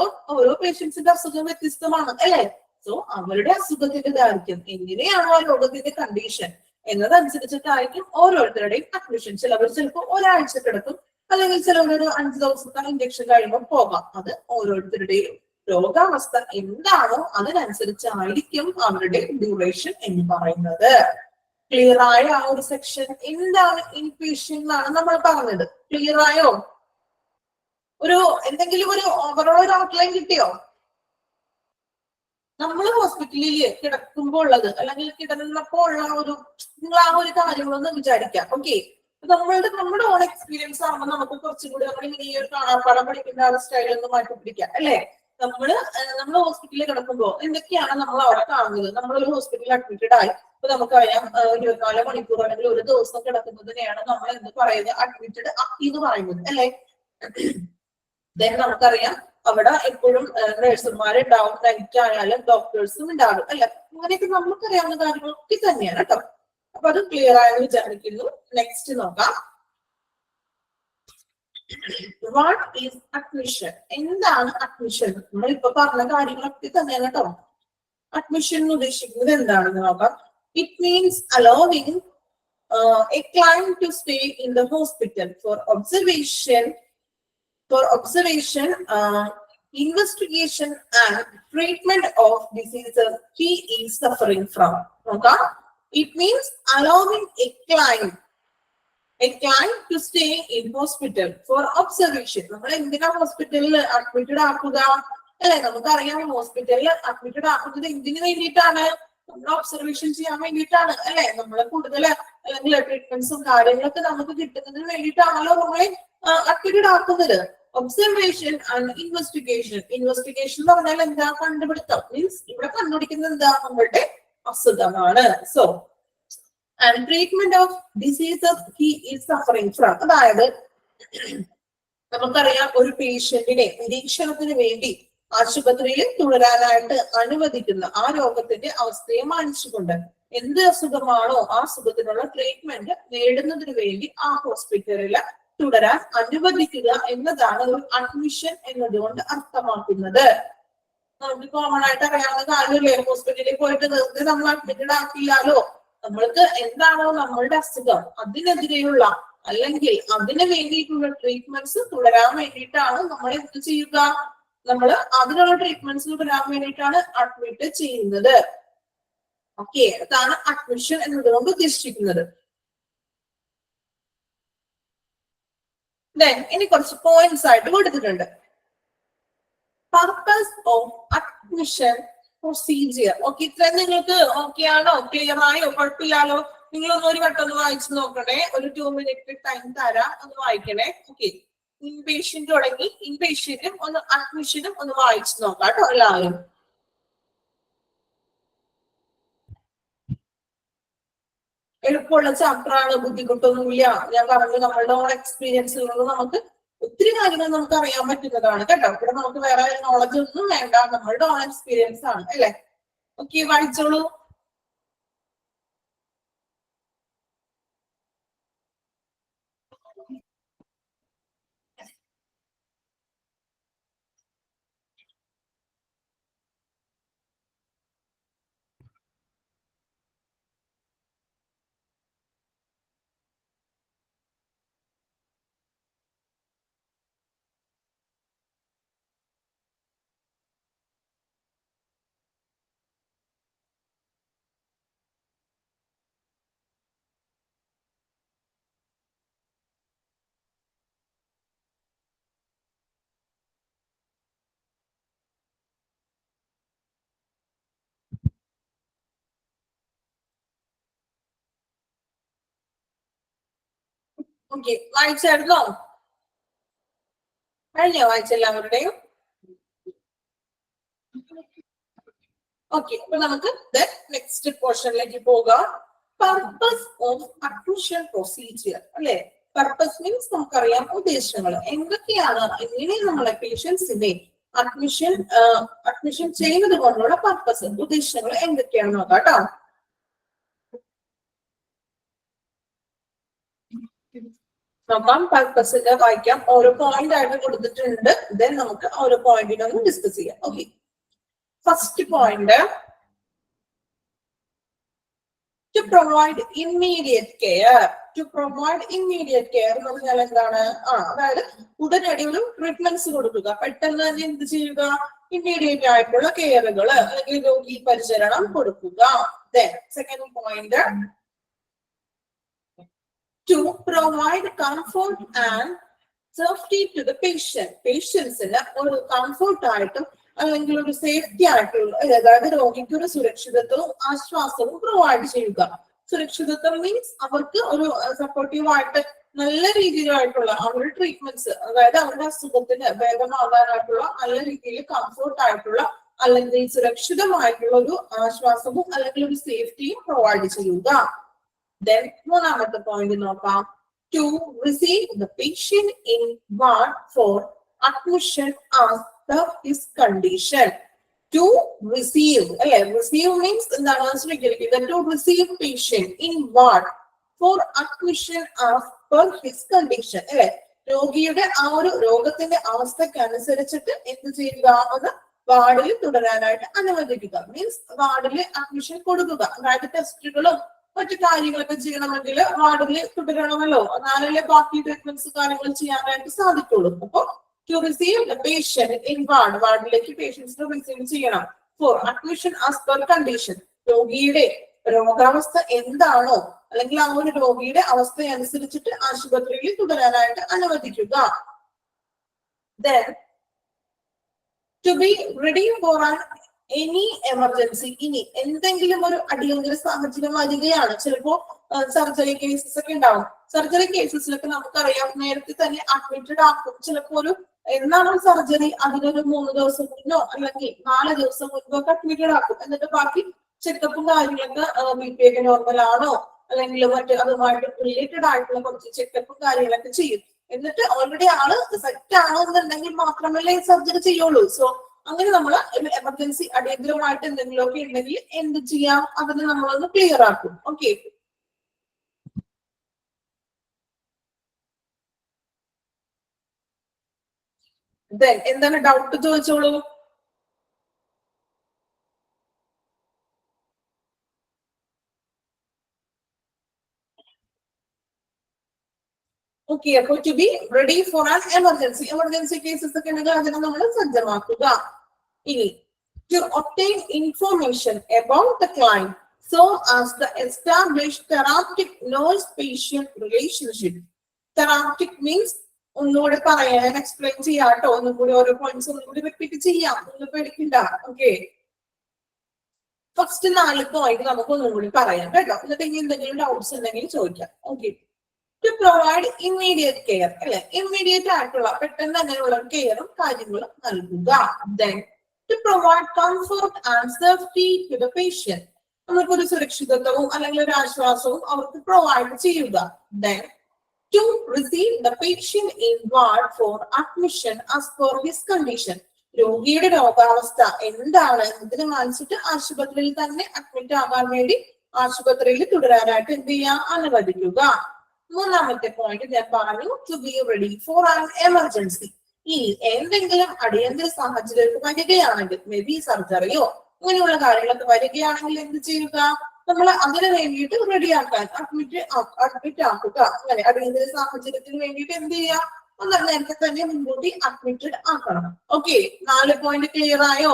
പേഷ്യൻസിന്റെ അസുഖം വ്യത്യസ്തമാണ് അല്ലെ. സോ അവരുടെ അസുഖത്തിന്റെ ദൈർഘ്യം, എങ്ങനെയാണോ ആ രോഗത്തിന്റെ കണ്ടീഷൻ എന്നതനുസരിച്ചിട്ടായിരിക്കും ഓരോരുത്തരുടെയും അഡ്മിഷൻ. ചിലപ്പോൾ ഒരാഴ്ച കിടക്കും, അല്ലെങ്കിൽ ചിലവർ 5 ദിവസത്തെ ഇഞ്ചക്ഷൻ കഴിയുമ്പോൾ പോകാം. അത് ഓരോരുത്തരുടെയും രോഗാവസ്ഥ എന്താണോ അതിനനുസരിച്ചായിരിക്കും അവരുടെ ഡ്യൂറേഷൻ എന്ന് പറയുന്നത്. ക്ലിയർ ആയ ആ ഒരു സെക്ഷൻ എന്താണ് ഇൻപേഷ്യന്റ് എന്നാണ് നമ്മൾ പറഞ്ഞത്. ക്ലിയർ ആയോ? എന്തെങ്കിലും ഒരു ഓവറോൾ ഒരു ഔട്ട്ലൈൻ കിട്ടിയോ? നമ്മൾ ഹോസ്പിറ്റലിൽ കിടക്കുമ്പോൾ ഉള്ളത് അല്ലെങ്കിൽ കിടന്നപ്പോൾ ഉള്ള നിങ്ങൾ ആ ഒരു കാര്യങ്ങളൊന്ന് വിചാരിക്കാം. ഓക്കെ, നമ്മുടെ ഓൺ എക്സ്പീരിയൻസ് ആകുമ്പോൾ നമുക്ക് കുറച്ചും കൂടി നമ്മൾ ഈ ഒരു കാണാപ്പാടം പഠിക്കുന്ന ആ സ്റ്റൈൽ ഒന്ന് മാറ്റി പിടിക്കാം അല്ലെ. നമ്മൾ ഹോസ്പിറ്റലിൽ കിടക്കുമ്പോൾ എന്തൊക്കെയാണ് നമ്മൾ അവിടെ കാണുന്നത്? നമ്മളൊരു ഹോസ്പിറ്റലിൽ അഡ്മിറ്റഡ് ആയി, അപ്പൊ നമുക്കറിയാം 24 മണിക്കൂർ അല്ലെങ്കിൽ ഒരു ദിവസം കിടക്കുന്നതിനെയാണ് നമ്മൾ എന്ത് പറയുന്നത്? അഡ്മിറ്റഡ് ആക്കി എന്ന് പറയുന്നത് അല്ലെ. നമുക്കറിയാം അവിടെ എപ്പോഴും നഴ്സുമാരുണ്ടാവും, നൈറ്റ് ആയാലും ഡോക്ടേഴ്സും ഉണ്ടാകും അല്ലെ. അങ്ങനെയൊക്കെ നമുക്കറിയാവുന്ന കാര്യങ്ങളൊക്കെ തന്നെയാണ് കേട്ടോ. അപ്പൊ അത് ക്ലിയർ ആയെന്ന് വിചാരിക്കുന്നു. നെക്സ്റ്റ് നോക്കാം. What is admission? എന്താണ് അഡ്മിഷൻ? നമ്മൾ ഇപ്പൊ പറഞ്ഞ കാര്യങ്ങളൊക്കെ തന്നെയാണ് കേട്ടോ. അഡ്മിഷൻ എന്ന് ഉദ്ദേശിക്കുന്നത് എന്താണെന്ന് നോക്കാം. It means allowing a client to stay in the hospital for observation, investigation and treatment of diseases he is suffering from. Okay? It means allowing a client to stay in hospital for observation. നമ്മൾ എന്തിനാ ഹോസ്പിറ്റലിൽ admitted ആക്കുക അല്ലെ? നമുക്കറിയാം ഹോസ്പിറ്റലിൽ admitted ആക്കുന്നത് എന്തിനു വേണ്ടിയിട്ടാണ്? നമ്മൾ ഒബ്സർവേഷൻ ചെയ്യാൻ വേണ്ടിയിട്ടാണ് അല്ലെ? നമ്മളെ കൂടുതൽ അല്ലെങ്കിൽ ട്രീറ്റ്മെന്റ്സും കാര്യങ്ങളൊക്കെ നമുക്ക് കിട്ടുന്നതിന് വേണ്ടിയിട്ടാണല്ലോ നമ്മളെ അഡ്മിറ്റഡ് ആക്കുന്നത്. Observation and investigation. ഇൻവെസ്റ്റിഗേഷൻ എന്ന് പറഞ്ഞാൽ എന്താ? കണ്ടുപിടുത്തം. മീൻസ് ഇവിടെ കണ്ടുപിടിക്കുന്നത് എന്താ? നമ്മളുടെ അസുഖമാണ്. So and treatment of diseases he is suffering from. അതായത് നമുക്കറിയാം ഒരു പേഷ്യന്റിനെ നിരീക്ഷണത്തിന് വേണ്ടി ആശുപത്രിയിൽ തുടരാനായിട്ട് അനുവദിക്കുന്ന ആ രോഗത്തിന്റെ അവസ്ഥയെ മാനിച്ചുകൊണ്ട് എന്ത് അസുഖമാണോ ആ അസുഖത്തിനുള്ള ട്രീറ്റ്മെന്റ് നേടുന്നതിന് വേണ്ടി ആ ഹോസ്പിറ്റലിൽ തുടരാൻ അനുവദിക്കുക എന്നതാണ് ഒരു അഡ്മിഷൻ എന്നതുകൊണ്ട് അർത്ഥമാക്കുന്നത്. നമുക്ക് കോമൺ ആയിട്ട് അറിയാവുന്ന കാര്യമല്ലേ? ഹോസ്പിറ്റലിൽ പോയിട്ട് വെറുതെ നമ്മൾ അഡ്മിറ്റഡ് ആക്കില്ലാലോ. നമ്മൾക്ക് എന്താണോ നമ്മളുടെ അസുഖം അതിനെതിരെയുള്ള അല്ലെങ്കിൽ അതിന് വേണ്ടിയിട്ടുള്ള ട്രീറ്റ്മെന്റ്സ് തുടരാൻ വേണ്ടിയിട്ടാണ് നമ്മൾ എന്ത് ചെയ്യുക? നമ്മൾ അതിനുള്ള ട്രീറ്റ്മെന്റ്സ് തുടരാൻ വേണ്ടിയിട്ടാണ് അഡ്മിറ്റ് ചെയ്യുന്നത്. ഓക്കെ, അതാണ് അഡ്മിഷൻ എന്നതുകൊണ്ട് ഉദ്ദേശിക്കുന്നത്. ഇനി കുറച്ച് പോയിന്റ്സ് ആയിട്ട് കൊടുത്തിട്ടുണ്ട്. Purpose of admission procedure. Okay, ഇത്രയും നിങ്ങൾക്ക് ഓക്കെ ആണോ? ക്ലിയർ ആയോ? കുഴപ്പമില്ലാലോ? നിങ്ങളൊന്ന് ഒരു വട്ടം ഒന്ന് വായിച്ചു നോക്കണേ. ഒരു 2 മിനിറ്റ് ടൈം തരാം, ഒന്ന് വായിക്കണേ. ഓക്കെ, ഇൻപേഷ്യന്റ് തുടങ്ങി ഇൻപേഷ്യന്റും ഒന്ന് അഡ്മിഷനും ഒന്ന് വായിച്ചു നോക്കാം കേട്ടോ എല്ലാവരും. എളുപ്പമുള്ള ചാപ്റ്റർ ആണ്, ബുദ്ധിമുട്ടൊന്നുമില്ല. ഞാൻ പറഞ്ഞു നമ്മളുടെ ഓൺ എക്സ്പീരിയൻസിൽ നിന്ന് നമുക്ക് ഒത്തിരി കാര്യങ്ങൾ നമുക്ക് അറിയാൻ പറ്റുന്നതാണ് കേട്ടോ. ഇവിടെ നമുക്ക് വേറെ നോളജ് ഒന്നും വേണ്ട, നമ്മളുടെ ഓൺ എക്സ്പീരിയൻസ് ആണ് അല്ലെ? ഓക്കെ, വായിച്ചോളൂ. ഓക്കെ, വായിച്ചായിരുന്നോ? കഴിഞ്ഞോ വായിച്ചെല്ലാവരുടെയും? ഓക്കെ, അപ്പൊ നമുക്ക് നെക്സ്റ്റ് പോർഷനിലേക്ക് പോകാം. പർപ്പസ് ഓഫ് അഡ്മിഷൻ പ്രൊസീജിയർ അല്ലെ? പർപ്പസ് മീൻസ് നമുക്കറിയാം ഉദ്ദേശങ്ങൾ എന്തൊക്കെയാണ്, എങ്ങനെ നമ്മളെ പേഷ്യൻസിനെ അഡ്മിഷൻ ചെയ്യുന്നത് കൊണ്ടുള്ള പർപ്പസ്, ഉദ്ദേശങ്ങൾ എന്തൊക്കെയാണെന്ന് നോക്കാം കേട്ടോ. നോക്കാം, പർപ്പസിന്റെ വായിക്കാം. ഓരോ പോയിന്റ് ആയിട്ട് കൊടുത്തിട്ടുണ്ട്. ദെൻ നമുക്ക് ഓരോ പോയിന്റിനൊന്ന് ഡിസ്കസ് ചെയ്യാം. Okay, first point, to provide immediate care. To provide immediate care എന്ന് പറഞ്ഞാൽ എന്താണ്? അതായത് ഉടനടി ഒരു ട്രീറ്റ്മെന്റ്സ് കൊടുക്കുക, പെട്ടെന്ന് തന്നെ എന്ത് ചെയ്യുക? ഇമ്മീഡിയറ്റ് ആയിട്ടുള്ള കെയറുകൾ അല്ലെങ്കിൽ രോഗി പരിചരണം കൊടുക്കുക. Then second point, to provide comfort and safety to the patient. പേഷ്യൻസിന് ഒരു കംഫർട്ട് ആയിട്ടും അല്ലെങ്കിൽ ഒരു സേഫ്റ്റി ആയിട്ടുള്ള, അതായത് രോഗിക്ക് ഒരു സുരക്ഷിതത്വവും ആശ്വാസവും പ്രൊവൈഡ് ചെയ്യുക. സുരക്ഷിതത്വം മീൻസ് അവർക്ക് ഒരു സപ്പോർട്ടീവ് ആയിട്ട് നല്ല രീതിയിലായിട്ടുള്ള അവരുടെ ട്രീറ്റ്മെന്റ്സ്, അതായത് അവരുടെ അസുഖത്തിന് ഭേദമാകാനായിട്ടുള്ള നല്ല രീതിയിൽ കംഫർട്ട് ആയിട്ടുള്ള അല്ലെങ്കിൽ സുരക്ഷിതമായിട്ടുള്ള ഒരു ആശ്വാസവും അല്ലെങ്കിൽ ഒരു സേഫ്റ്റിയും പ്രൊവൈഡ് ചെയ്യുക. Then മൂന്നാമത്തെ പോയിന്റ് നോക്കാം, to receive the patient in ward for admission as per his condition. To receive അല്ലെ, റിസീവ് മീൻസ് എന്താണ് സ്വീകരിക്കുക, to receive patient in ward for admission as per his condition അല്ലെ, രോഗിയുടെ ആ ഒരു രോഗത്തിന്റെ അവസ്ഥയ്ക്ക് അനുസരിച്ചിട്ട് എന്ത് ചെയ്യുക, അത് വാർഡിൽ തുടരാനായിട്ട് അനുവദിക്കുക. മീൻസ് വാർഡിൽ അഡ്മിഷൻ കൊടുക്കുക. അതായത് ടെസ്റ്റുകളും മറ്റു കാര്യങ്ങളൊക്കെ ചെയ്യണമെങ്കിൽ വാർഡിൽ തുടരണമല്ലോ, എന്നാലല്ലേ ബാക്കി ട്രീറ്റ്മെന്റ്സ് കാര്യങ്ങൾ ചെയ്യാനായിട്ട് സാധിക്കുള്ളൂ. അപ്പൊ to receive the patient in ward, വാർഡിലേക്ക് പേഷ്യൻസിനെ റിസീവ് ചെയ്യണം. For admission as per condition, രോഗിയുടെ രോഗാവസ്ഥ എന്താണോ അല്ലെങ്കിൽ ആ ഒരു രോഗിയുടെ അവസ്ഥ അനുസരിച്ചിട്ട് ആശുപത്രിയിൽ തുടരാനായിട്ട് അനുവദിക്കുക. Then to be ready for an any emergency, ഇനി എന്തെങ്കിലും ഒരു അടിയന്തര സാഹചര്യം വരികയാണ്, ചിലപ്പോ സർജറി കേസസ് ഒക്കെ ഉണ്ടാവും. സർജറി കേസസിലൊക്കെ നമുക്കറിയാം നേരത്തെ തന്നെ അഡ്മിറ്റഡ് ആക്കും. ചിലപ്പോ ഒരു എന്നാണ് സർജറി അതിനൊരു 3 ദിവസം മുന്നോ അല്ലെങ്കിൽ 4 ദിവസം മുൻപോ ഒക്കെ അഡ്മിറ്റഡ് ആക്കും. എന്നിട്ട് ബാക്കി ചെക്കപ്പും കാര്യങ്ങളൊക്കെ BP ഒക്കെ നോർമൽ ആണോ അല്ലെങ്കിൽ മറ്റ് അതുമായിട്ട് റിലേറ്റഡ് ആയിട്ടുള്ള കുറച്ച് ചെക്കപ്പും കാര്യങ്ങളൊക്കെ ചെയ്യും. എന്നിട്ട് ഓൾറെഡി ആള് സെറ്റ് ആണോ എന്നുണ്ടെങ്കിൽ മാത്രമല്ലേ സർജറി ചെയ്യുള്ളൂ. സോ അങ്ങനെ നമ്മൾ ഒരു എമർജൻസി അടിയന്തരമായിട്ട് എന്തെങ്കിലുമൊക്കെ ഉണ്ടെങ്കിൽ എന്ത് ചെയ്യാം, അതിന് നമ്മളൊന്ന് ക്ലിയർ ആക്കും. ഓക്കെ, എന്താണ് ഡൗട്ട് ചോദിച്ചോളൂ. ഓക്കെ, അപ്പൊ to be ready for an emergency, emergency cases ഒക്കെ ഉണ്ടെങ്കിൽ അതിനെ നമ്മൾ സജ്ജമാക്കുക. ഇനി to obtain information about the client so as the establish therapeutic nurse patient relationship. Therapeutic means ഒന്നുകൂടി പറയാൻ എക്സ്പ്ലെയിൻ ചെയ്യാട്ടോ, ഒന്നും കൂടി ഓരോ പോയിന്റ്സ് ഒന്നുകൂടി റിപ്പീറ്റ് ചെയ്യാം, ഒന്നും പേടിക്കണ്ട. ഓക്കെ, ഫസ്റ്റ് 4 പോയിന്റ് നമുക്ക് ഒന്നും കൂടി പറയാം കേട്ടോ, എന്നിട്ട് ഇനി എന്തെങ്കിലും ഡൗട്ട്സ് ഉണ്ടെങ്കിൽ ചോദിക്കാം. Okay, to provide immediate care അല്ലെ, ഇമ്മീഡിയറ്റ് ആയിട്ടുള്ള പെട്ടെന്ന് അങ്ങനെയുള്ള കെയറും കാര്യങ്ങളും നൽകുക. Then to provide comfort and safety to the patient, നമുക്കൊരു സുരക്ഷിതത്വവും അല്ലെങ്കിൽ ഒരു ആശ്വാസവും അവർക്ക് പ്രൊവൈഡ് ചെയ്യുക. Then to receive the patient in ward for admission as per his condition, രോഗിയുടെ രോഗാവസ്ഥ എന്താണ് ഇതിന് വായിച്ചിട്ട് ആശുപത്രിയിൽ തന്നെ അഡ്മിറ്റ് ആകാൻ വേണ്ടി ആശുപത്രിയിൽ തുടരാനായിട്ട് എന്ത് ചെയ്യാം, അനുവദിക്കുക. 3ാമത്തെ പോയിന്റ് ഞാൻ പറഞ്ഞു, to be ready for an emergency. ഇനി എന്തെങ്കിലും അടിയന്തര സാഹചര്യം വരികയാണെങ്കിൽ, മേ ബി സർജറിയോ അങ്ങനെയുള്ള കാര്യങ്ങളൊക്കെ വരികയാണെങ്കിൽ എന്ത് ചെയ്യുക, നമ്മൾ അതിന് വേണ്ടിയിട്ട് റെഡിയാക്കാൻ അഡ്മിറ്റ് ആക്കുക. അങ്ങനെ അടിയന്തര സാഹചര്യത്തിന് വേണ്ടിയിട്ട് എന്ത് ചെയ്യാം, ഒന്ന് നേരത്തെ തന്നെ മുൻകൂട്ടി അഡ്മിറ്റഡ് ആക്കണം. ഓക്കെ, 4 പോയിന്റ് ക്ലിയർ ആയോ?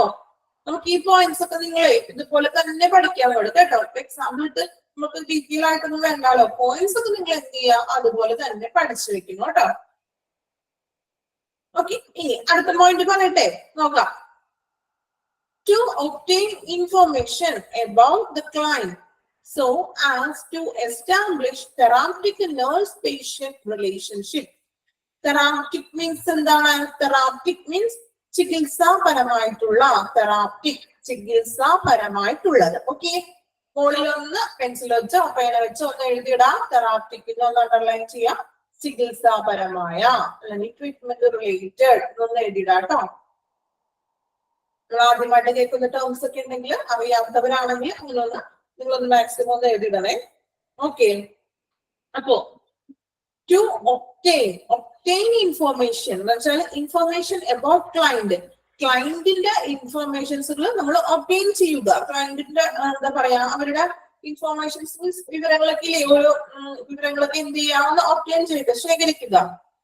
നമുക്ക് ഈ പോയിന്റ്സ് ഒക്കെ നിങ്ങൾ ഇതുപോലെ തന്നെ പഠിക്കാൻ പാടും കേട്ടോ. എക്സാമ്പിൾ ഇട്ട് നമുക്ക് ഡീറ്റെയിൽ ആയിട്ടൊന്നും വേണ്ടാലോ, പോയിന്റ്സ് ഒക്കെ നിങ്ങൾ എന്ത് ചെയ്യുക, അതുപോലെ തന്നെ പഠിച്ചു വെക്കുന്നു കേട്ടോ. ഓക്കെ, ഇനി അടുത്ത പോയിന്റ് പറയട്ടെ, നോക്കാം. To obtain information about the client so as to establish therapeutic nurse patient relationship. Therapeutic means എന്താണ്? തെറാപ്റ്റിക് മീൻസ് ചികിത്സാപരമായിട്ടുള്ള, തെറാപ്റ്റിക് ചികിത്സാപരമായിട്ടുള്ളത്. ഓക്കെ, മുകളിൽ ഒന്ന് പെൻസിൽ വെച്ചോ പേന വെച്ചോ ഒന്ന് എഴുതിയിടാം. തെറാപ്റ്റിക് ഒന്ന് അണ്ടർലൈൻ ചെയ്യാം, ചികിത്സാപരമായ അല്ലെങ്കിൽ ട്രീറ്റ്മെന്റ് റിലേറ്റഡ് ഒന്ന് എഴുതിയിടാട്ടോ. നിങ്ങൾ ആദ്യമായിട്ട് കേൾക്കുന്ന ടേംസ് ഒക്കെ ഉണ്ടെങ്കിൽ അറിയാത്തവരാണെങ്കിൽ നിങ്ങളൊന്ന് മാക്സിമം ഒന്ന് എഴുതിയിടണേ. ഓക്കെ, അപ്പോ ടു ഒബ്റ്റെയിൻ ഇൻഫോർമേഷൻ എന്ന് വെച്ചാൽ ഇൻഫോർമേഷൻ അബൌട്ട് ക്ലയന്റ്, ക്ലയന്റിന്റെ ഇൻഫോർമേഷൻസുകൾ നമ്മൾ ഒബ്റ്റെയിൻ ചെയ്യുക. ക്ലയന്റിന്റെ എന്താ പറയാ, അവരുടെ ഇൻഫോർമേഷൻസ് മീൻസ് വിവരങ്ങളൊക്കെ ഇല്ലേ, ഓരോ വിവരങ്ങളൊക്കെ എന്ത് ചെയ്യാമെന്ന് ഒബ്റ്റെയിൻ ചെയ്യുക, ശേഖരിക്കുക.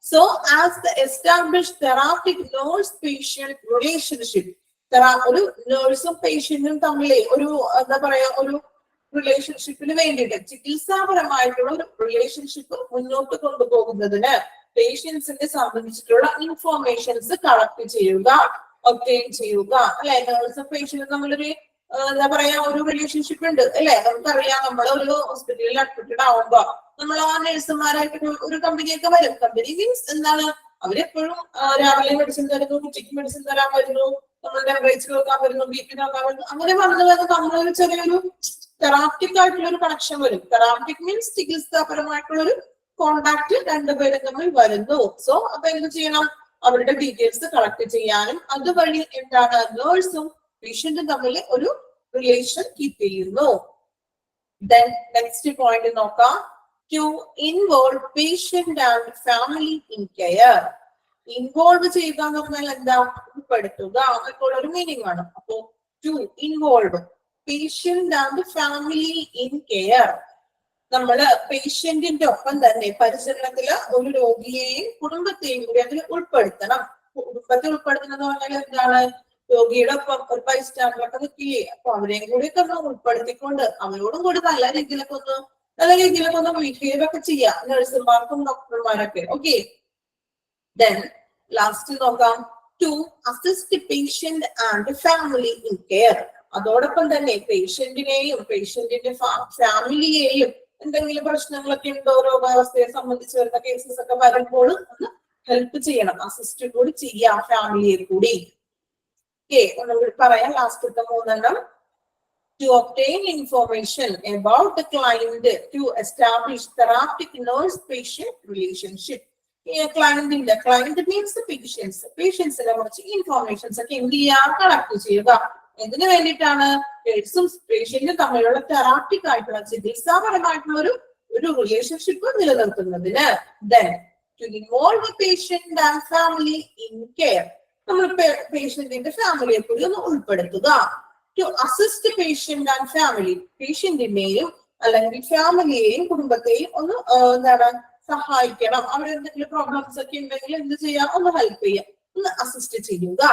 So as the establish therapeutic nurse patient relationship, ഒരു നേഴ്സും പേഷ്യന്റും തമ്മിലെ ഒരു എന്താ പറയാ ഒരു റിലേഷൻഷിപ്പിന് വേണ്ടിയിട്ട്, ചികിത്സാപരമായിട്ടുള്ള ഒരു റിലേഷൻഷിപ്പ് മുന്നോട്ട് കൊണ്ടുപോകുന്നതിന് പേഷ്യൻസിനെ സംബന്ധിച്ചിട്ടുള്ള ഇൻഫോർമേഷൻസ് കളക്ട് ചെയ്യുക, ഒബ്റ്റെയിൻ ചെയ്യുക അല്ലെ. നേഴ്സും പേഷ്യന്റും തമ്മിലൊരു എന്താ പറയാ ഒരു റിലേഷൻഷിപ്പ് ഉണ്ട് അല്ലെ. നമുക്കറിയാം, നമ്മൾ ഒരു ഹോസ്പിറ്റലിൽ അഡ്മിറ്റഡ് ആവുമ്പോ നമ്മൾ ആ നഴ്സുമാരായിട്ട് ഒരു കമ്പനിയൊക്കെ വരും. കമ്പനി മീൻസ് എന്താണ്, അവരെപ്പോഴും രാവിലെ മെഡിസിൻ തരുന്നു, ഉച്ചയ്ക്ക് മെഡിസിൻ തരാൻ വരുന്നു, നമ്മൾ ടെമ്പറേച്ചർ നോക്കാൻ വരുന്നു, BP നോക്കാൻ വരുന്നു, അങ്ങനെ വന്നു നമ്മളൊരു ചെറിയൊരു തെറാപ്റ്റിക് ആയിട്ടുള്ള ഒരു കണക്ഷൻ വരും. തെറാപ്റ്റിക് മീൻസ് ചികിത്സാപരമായിട്ടുള്ള ഒരു കോണ്ടാക്ട് രണ്ടുപേരും തമ്മിൽ വരുന്നു. സോ അപ്പൊ എന്ത് ചെയ്യണം, അവരുടെ ഡീറ്റെയിൽസ് കളക്ട് ചെയ്യാനും അതുവഴി എന്താണ് നേഴ്സും പേഷ്യന്റ് തമ്മിൽ ഒരു റിലേഷൻ കീപ്പ് ചെയ്യുന്നു. Then next point നോക്കാം, to involve patient and family in care. Involve ചെയ്യുക എന്ന് പറഞ്ഞാൽ എന്താ, ഉൾപ്പെടുത്തുക അപ്പോൾ ഒരു മീനിങ് ആണ്. അപ്പോ to involve patient and family in care. നമ്മള് പേഷ്യന്റിന്റെ ഒപ്പം തന്നെ പരിചരണത്തില് ഒരു രോഗിയെയും കുടുംബത്തെയും കൂടി അതിൽ ഉൾപ്പെടുത്തണം. കുടുംബത്തെ ഉൾപ്പെടുത്തണം എന്ന് പറഞ്ഞാൽ എന്താണ്, രോഗിയുടെ ഒപ്പം ഒരു ബൈസ്റ്റാൻഡറൊക്കെ നിൽക്കില്ലേ, അപ്പൊ അവരെയും കൂടി ഒക്കെ ഒന്ന് ഉൾപ്പെടുത്തിക്കൊണ്ട് അവരോടും കൂടി നല്ല രീതിയിലൊക്കെ ഒന്ന് ബിഹേവ് ഒക്കെ ചെയ്യാം നഴ്സുമാർക്കും ഡോക്ടർമാരൊക്കെ. ഓക്കെ, ദെൻ ലാസ്റ്റ് നോക്കാം, to assist patient and family in care. അതോടൊപ്പം തന്നെ പേഷ്യന്റിനെയും പേഷ്യന്റിന്റെ ഫാമിലിയെയും എന്തെങ്കിലും പ്രശ്നങ്ങളൊക്കെ ഉണ്ടോ, രോഗാവസ്ഥയെ സംബന്ധിച്ച് വരുന്ന കേസസ് ഒക്കെ വരുമ്പോൾ ഒന്ന് ഹെൽപ്പ് ചെയ്യണം, അസിസ്റ്റ് കൂടി ചെയ്യാം ഫാമിലിയെ കൂടി. ഓക്കെ, ഒന്നുകൂടി പറയാം ലാസ്റ്റത്തെ മൂന്നെണ്ണം. To obtain information about the client, to establish therapeutic nurse-patient relationship. Client means the patients. Patientsനെ കുറിച്ച് ഇൻഫോർമേഷൻസ് ഒക്കെ എന്ത് ചെയ്യുക, കളക്ട് ചെയ്യുക. എന്തിനു വേണ്ടിയിട്ടാണ്, പേഴ്സും പേഷ്യന്റും തമ്മിലുള്ള തെറാപ്റ്റിക് ആയിട്ടുള്ള ചികിത്സാപരമായിട്ടുള്ള ഒരു റിലേഷൻഷിപ്പ് നിലനിർത്തുന്നതിന്. Then to involve the patient and family in care. നമ്മൾ പേഷ്യന്റിന്റെ ഫാമിലിയെ കൂടി ഒന്ന് ഉൾപ്പെടുത്തുക. To assist the patient and family. പേഷ്യന്റിനെയും അല്ലെങ്കിൽ ഫാമിലിയെയും കുടുംബത്തെയും ഒന്ന് എന്താണ് സഹായിക്കണം. അവരെന്തെങ്കിലും പ്രോബ്ലംസ് ഒക്കെ ഉണ്ടെങ്കിൽ എന്ത് ചെയ്യാം, ഒന്ന് ഹെൽപ്പ് ചെയ്യാം, ഒന്ന് അസിസ്റ്റ് ചെയ്യുക.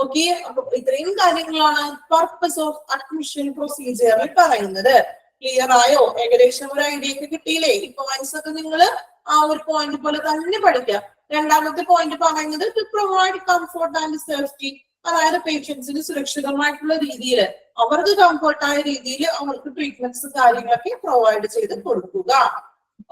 ഓക്കെ, അപ്പൊ ഇത്രയും കാര്യങ്ങളാണ് പർപ്പസ് ഓഫ് അഡ്മിഷൻ പ്രൊസീജിയറിൽ പറയുന്നത്. ക്ലിയർ ആയോ? ഏകദേശം ഒരു ഐഡിയ ഒക്കെ കിട്ടിയില്ലേ? ഈ പോയിന്റ്സ് ഒക്കെ നിങ്ങൾ ആ ഒരു പോയിന്റ് പോലെ തന്നെ പഠിക്കാം. രണ്ടാമത്തെ പോയിന്റ് പറയുന്നത് to provide comfort and safety. അതായത് പേഷ്യൻസിന് സുരക്ഷിതമായിട്ടുള്ള രീതിയിൽ അവർക്ക് കംഫർട്ടായ രീതിയിൽ അവർക്ക് ട്രീറ്റ്മെന്റ്സ് കാര്യങ്ങളൊക്കെ പ്രൊവൈഡ് ചെയ്ത് കൊടുക്കുക.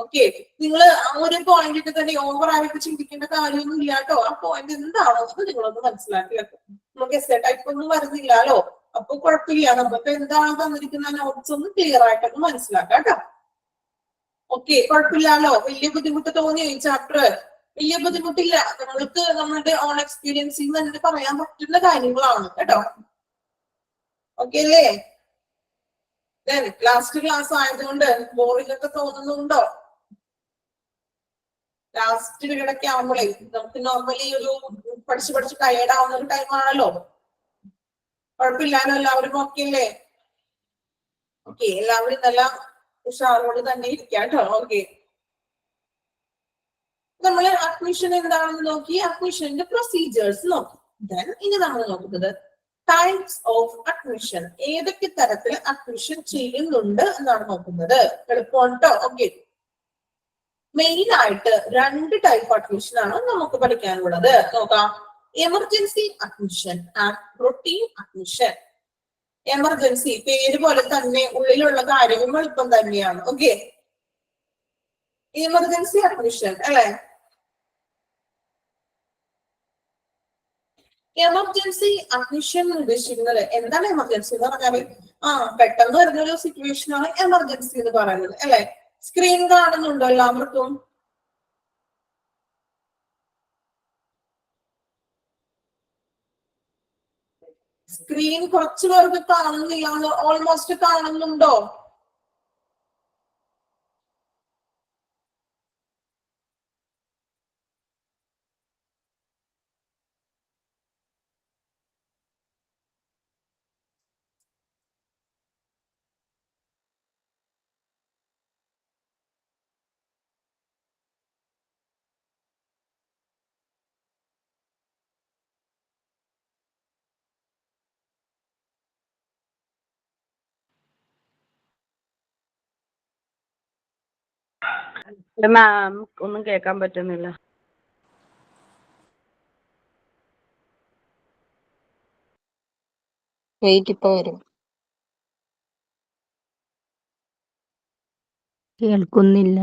ഓക്കെ, നിങ്ങൾ ആ ഒരു പോയിന്റ് ഒക്കെ തന്നെ ഓവർ ആയിട്ട് ചിന്തിക്കേണ്ട കാര്യമൊന്നും ഇല്ല കേട്ടോ. ആ പോയിന്റ് എന്താണെന്ന് നിങ്ങളൊന്ന് മനസ്സിലാക്കി വെക്കും. നമുക്ക് എസ് ടൈപ്പ് ഒന്നും വരുന്നില്ലല്ലോ, അപ്പൊ കുഴപ്പമില്ല. നമുക്ക് എന്താണ് തന്നിരിക്കുന്ന നോട്ട്സ് ഒന്ന് ക്ലിയർ ആയിട്ടൊന്ന് മനസ്സിലാക്കാം കേട്ടോ. ഓക്കെ, കുഴപ്പമില്ലല്ലോ. വലിയ ബുദ്ധിമുട്ട് തോന്നിയോ ഈ ചാപ്റ്റർ? വലിയ ബുദ്ധിമുട്ടില്ല. നമ്മൾക്ക് നമ്മുടെ ഓൺ എക്സ്പീരിയൻസിൽ തന്നെ പറയാൻ പറ്റുന്ന കാര്യങ്ങളാണ് കേട്ടോ. ഓക്കെ അല്ലേ? ലാസ്റ്റ് ക്ലാസ് ആയതുകൊണ്ട് ബോറിംഗ് ഒക്കെ തോന്നുന്നുണ്ടോ? ലാസ്റ്റ് പീരീഡ് ഒക്കെ ആവുമ്പോഴേ നമുക്ക് നോർമലി ഒരു പഠിച്ച് ടയേർഡ് ആവുന്ന ഒരു ടൈം ആണല്ലോ. കുഴപ്പമില്ലാലോ, എല്ലാവരും ഓക്കെ അല്ലേ? ഓക്കെ, എല്ലാവരും നല്ല ഉഷാറോട് തന്നെ ഇരിക്കാം കേട്ടോ. ഓക്കെ, നമ്മൾ അഡ്മിഷൻ എന്താണെന്ന് നോക്കി, അഡ്മിഷന്റെ പ്രൊസീജിയേഴ്സ് നോക്കി. ദെൻ ഇനി നമ്മൾ നോക്കുന്നത് ടൈപ്സ് ഓഫ് അഡ്മിഷൻ. ഏതൊക്കെ തരത്തിൽ അഡ്മിഷൻ ചെയ്യുന്നുണ്ട് എന്നാണ് നോക്കുന്നത്. എളുപ്പമുണ്ടോ? ഓക്കെ, മെയിൻ ആയിട്ട് രണ്ട് ടൈപ്പ് അഡ്മിഷൻ ആണ് നമുക്ക് പഠിക്കാനുള്ളത്. നോക്കാം, emergency admission and routine admission. Emergency പേര് പോലെ തന്നെ ഉള്ളിലുള്ള കാര്യങ്ങൾ എളുപ്പം തന്നെയാണ്. ഓക്കെ, എമർജൻസി അഡ്മിഷൻ അല്ലെ? എമർജൻസി അഡ്മിഷൻ ഉദ്ദേശിക്കുന്നത് എന്താണ്? എമർജൻസി എന്ന് പറഞ്ഞാൽ പെട്ടെന്ന് വരുന്ന ഒരു സിറ്റുവേഷൻ ആണ് എമർജൻസി എന്ന് പറയുന്നത് അല്ലെ? സ്ക്രീൻ കാണുന്നുണ്ടോ എല്ലാവർക്കും? സ്ക്രീൻ കുറച്ചു പേർക്ക് കാണുന്നില്ല, ഓൾമോസ്റ്റ് കാണുന്നുണ്ടോ? മാം ഒന്നും കേൾക്കാൻ പറ്റുന്നില്ല. വെയിറ്റ് ഇപ്പൊ വരും. കേൾക്കുന്നില്ല.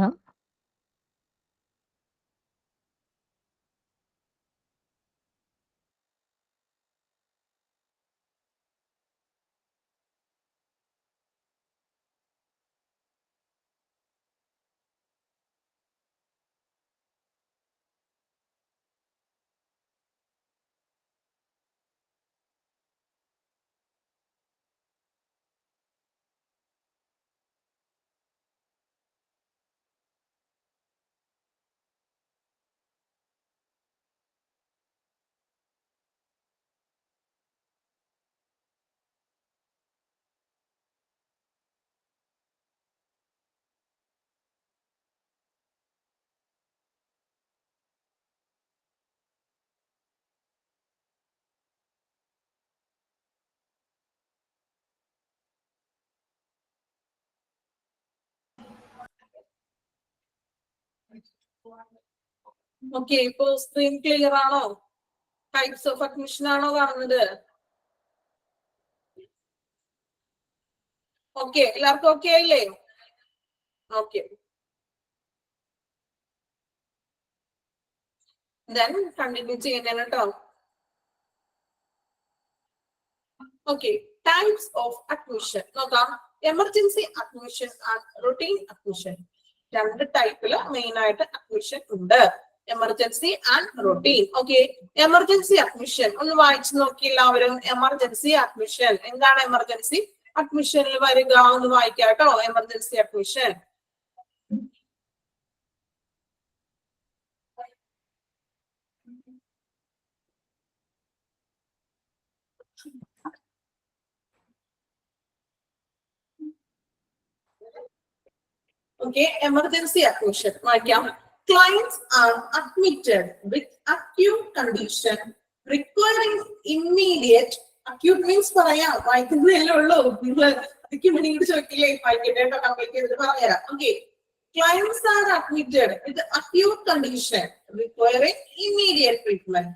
ഓക്കെ, ഇപ്പൊ സ്ക്രീൻ ക്ലിയർ ആണോ? ടൈപ്സ് ഓഫ് അഡ്മിഷൻ ആണോ കാണുന്നത്? ഓക്കെ, എല്ലാവർക്കും ഓക്കെ ആയില്ലേ? ഓക്കെ, ദെൻ കണ്ടിന്യൂ ചെയ്യുന്നതാണ് കേട്ടോ. ഓക്കെ, ടൈപ്സ് ഓഫ് അഡ്മിഷൻ നോക്കാം. Emergency admission and routine admission. രണ്ട് ടൈപ്പില് മെയിൻ ആയിട്ട് അഡ്മിഷൻ ഉണ്ട്, emergency and routine. Okay, emergency admission ഒന്ന് വായിച്ചു നോക്കി എല്ലാവരും. എമർജൻസി അഡ്മിഷൻ എന്താണ്? എമർജൻസി അഡ്മിഷനിൽ വരിക ഒന്ന് വായിക്കാം കേട്ടോ. Emergency admission okay, emergency admission. Clients are admitted with acute condition requiring immediate. Acute means okay. Clients are admitted with acute condition requiring immediate treatment.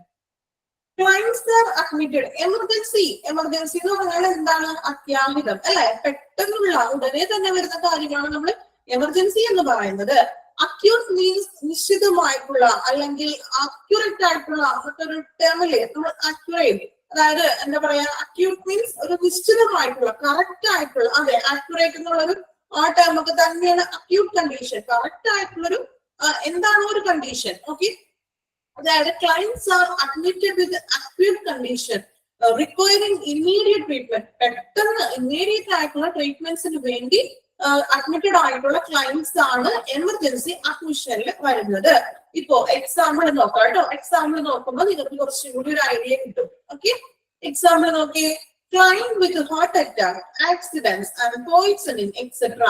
Clients are admitted. Emergency എന്ന് പറഞ്ഞാൽ എന്താണ്? അത്യാഹിതം അല്ലെ, പെട്ടെന്നുള്ള ഉടനെ തന്നെ വരുന്ന കാര്യമാണ് നമ്മൾ എമർജൻസി എന്ന് പറയുന്നത്. അക്യൂട്ട് മീൻസ് നിശ്ചിതമായിട്ടുള്ള അല്ലെങ്കിൽ അക്യൂറേറ്റ് ആയിട്ടുള്ള ഒരു ടേമില്ലേ നമ്മൾ അക്യൂറേറ്റ്, അതായത് എന്താ പറയാ, അക്യൂട്ട് മീൻസ് ഒരു നിശ്ചിതമായിട്ടുള്ള കറക്റ്റ് ആയിട്ടുള്ള, അതെ അക്യൂറേറ്റ് എന്നുള്ളൊരു ആ ടേമൊക്കെ തന്നെയാണ് അക്യൂട്ട് കണ്ടീഷൻ. കറക്റ്റ് ആയിട്ടുള്ളൊരു എന്താണ് ഒരു കണ്ടീഷൻ. ഓക്കെ, അതായത് clients are admitted with acute condition requiring immediate treatment. പെട്ടെന്ന് ഇമ്മീഡിയറ്റ് ആയിട്ടുള്ള ട്രീറ്റ്മെന്റ്സിന് വേണ്ടി അഡ്മിറ്റഡ് ആയിട്ടുള്ള ക്ലയന്റ്സ് ആണ് എമർജൻസി അഡ്മിഷനിൽ വരുന്നത്. ഇപ്പോ എക്സാമ്പിൾ നോക്കാം കേട്ടോ. എക്സാമ്പിൾ നോക്കുമ്പോൾ നിങ്ങൾക്ക് കുറച്ചും കൂടി ഒരു ഐഡിയ കിട്ടും. ഓക്കെ, എക്സാമ്പിൾ നോക്കിയേ. Client with heart attack, accidents and poisoning, etc.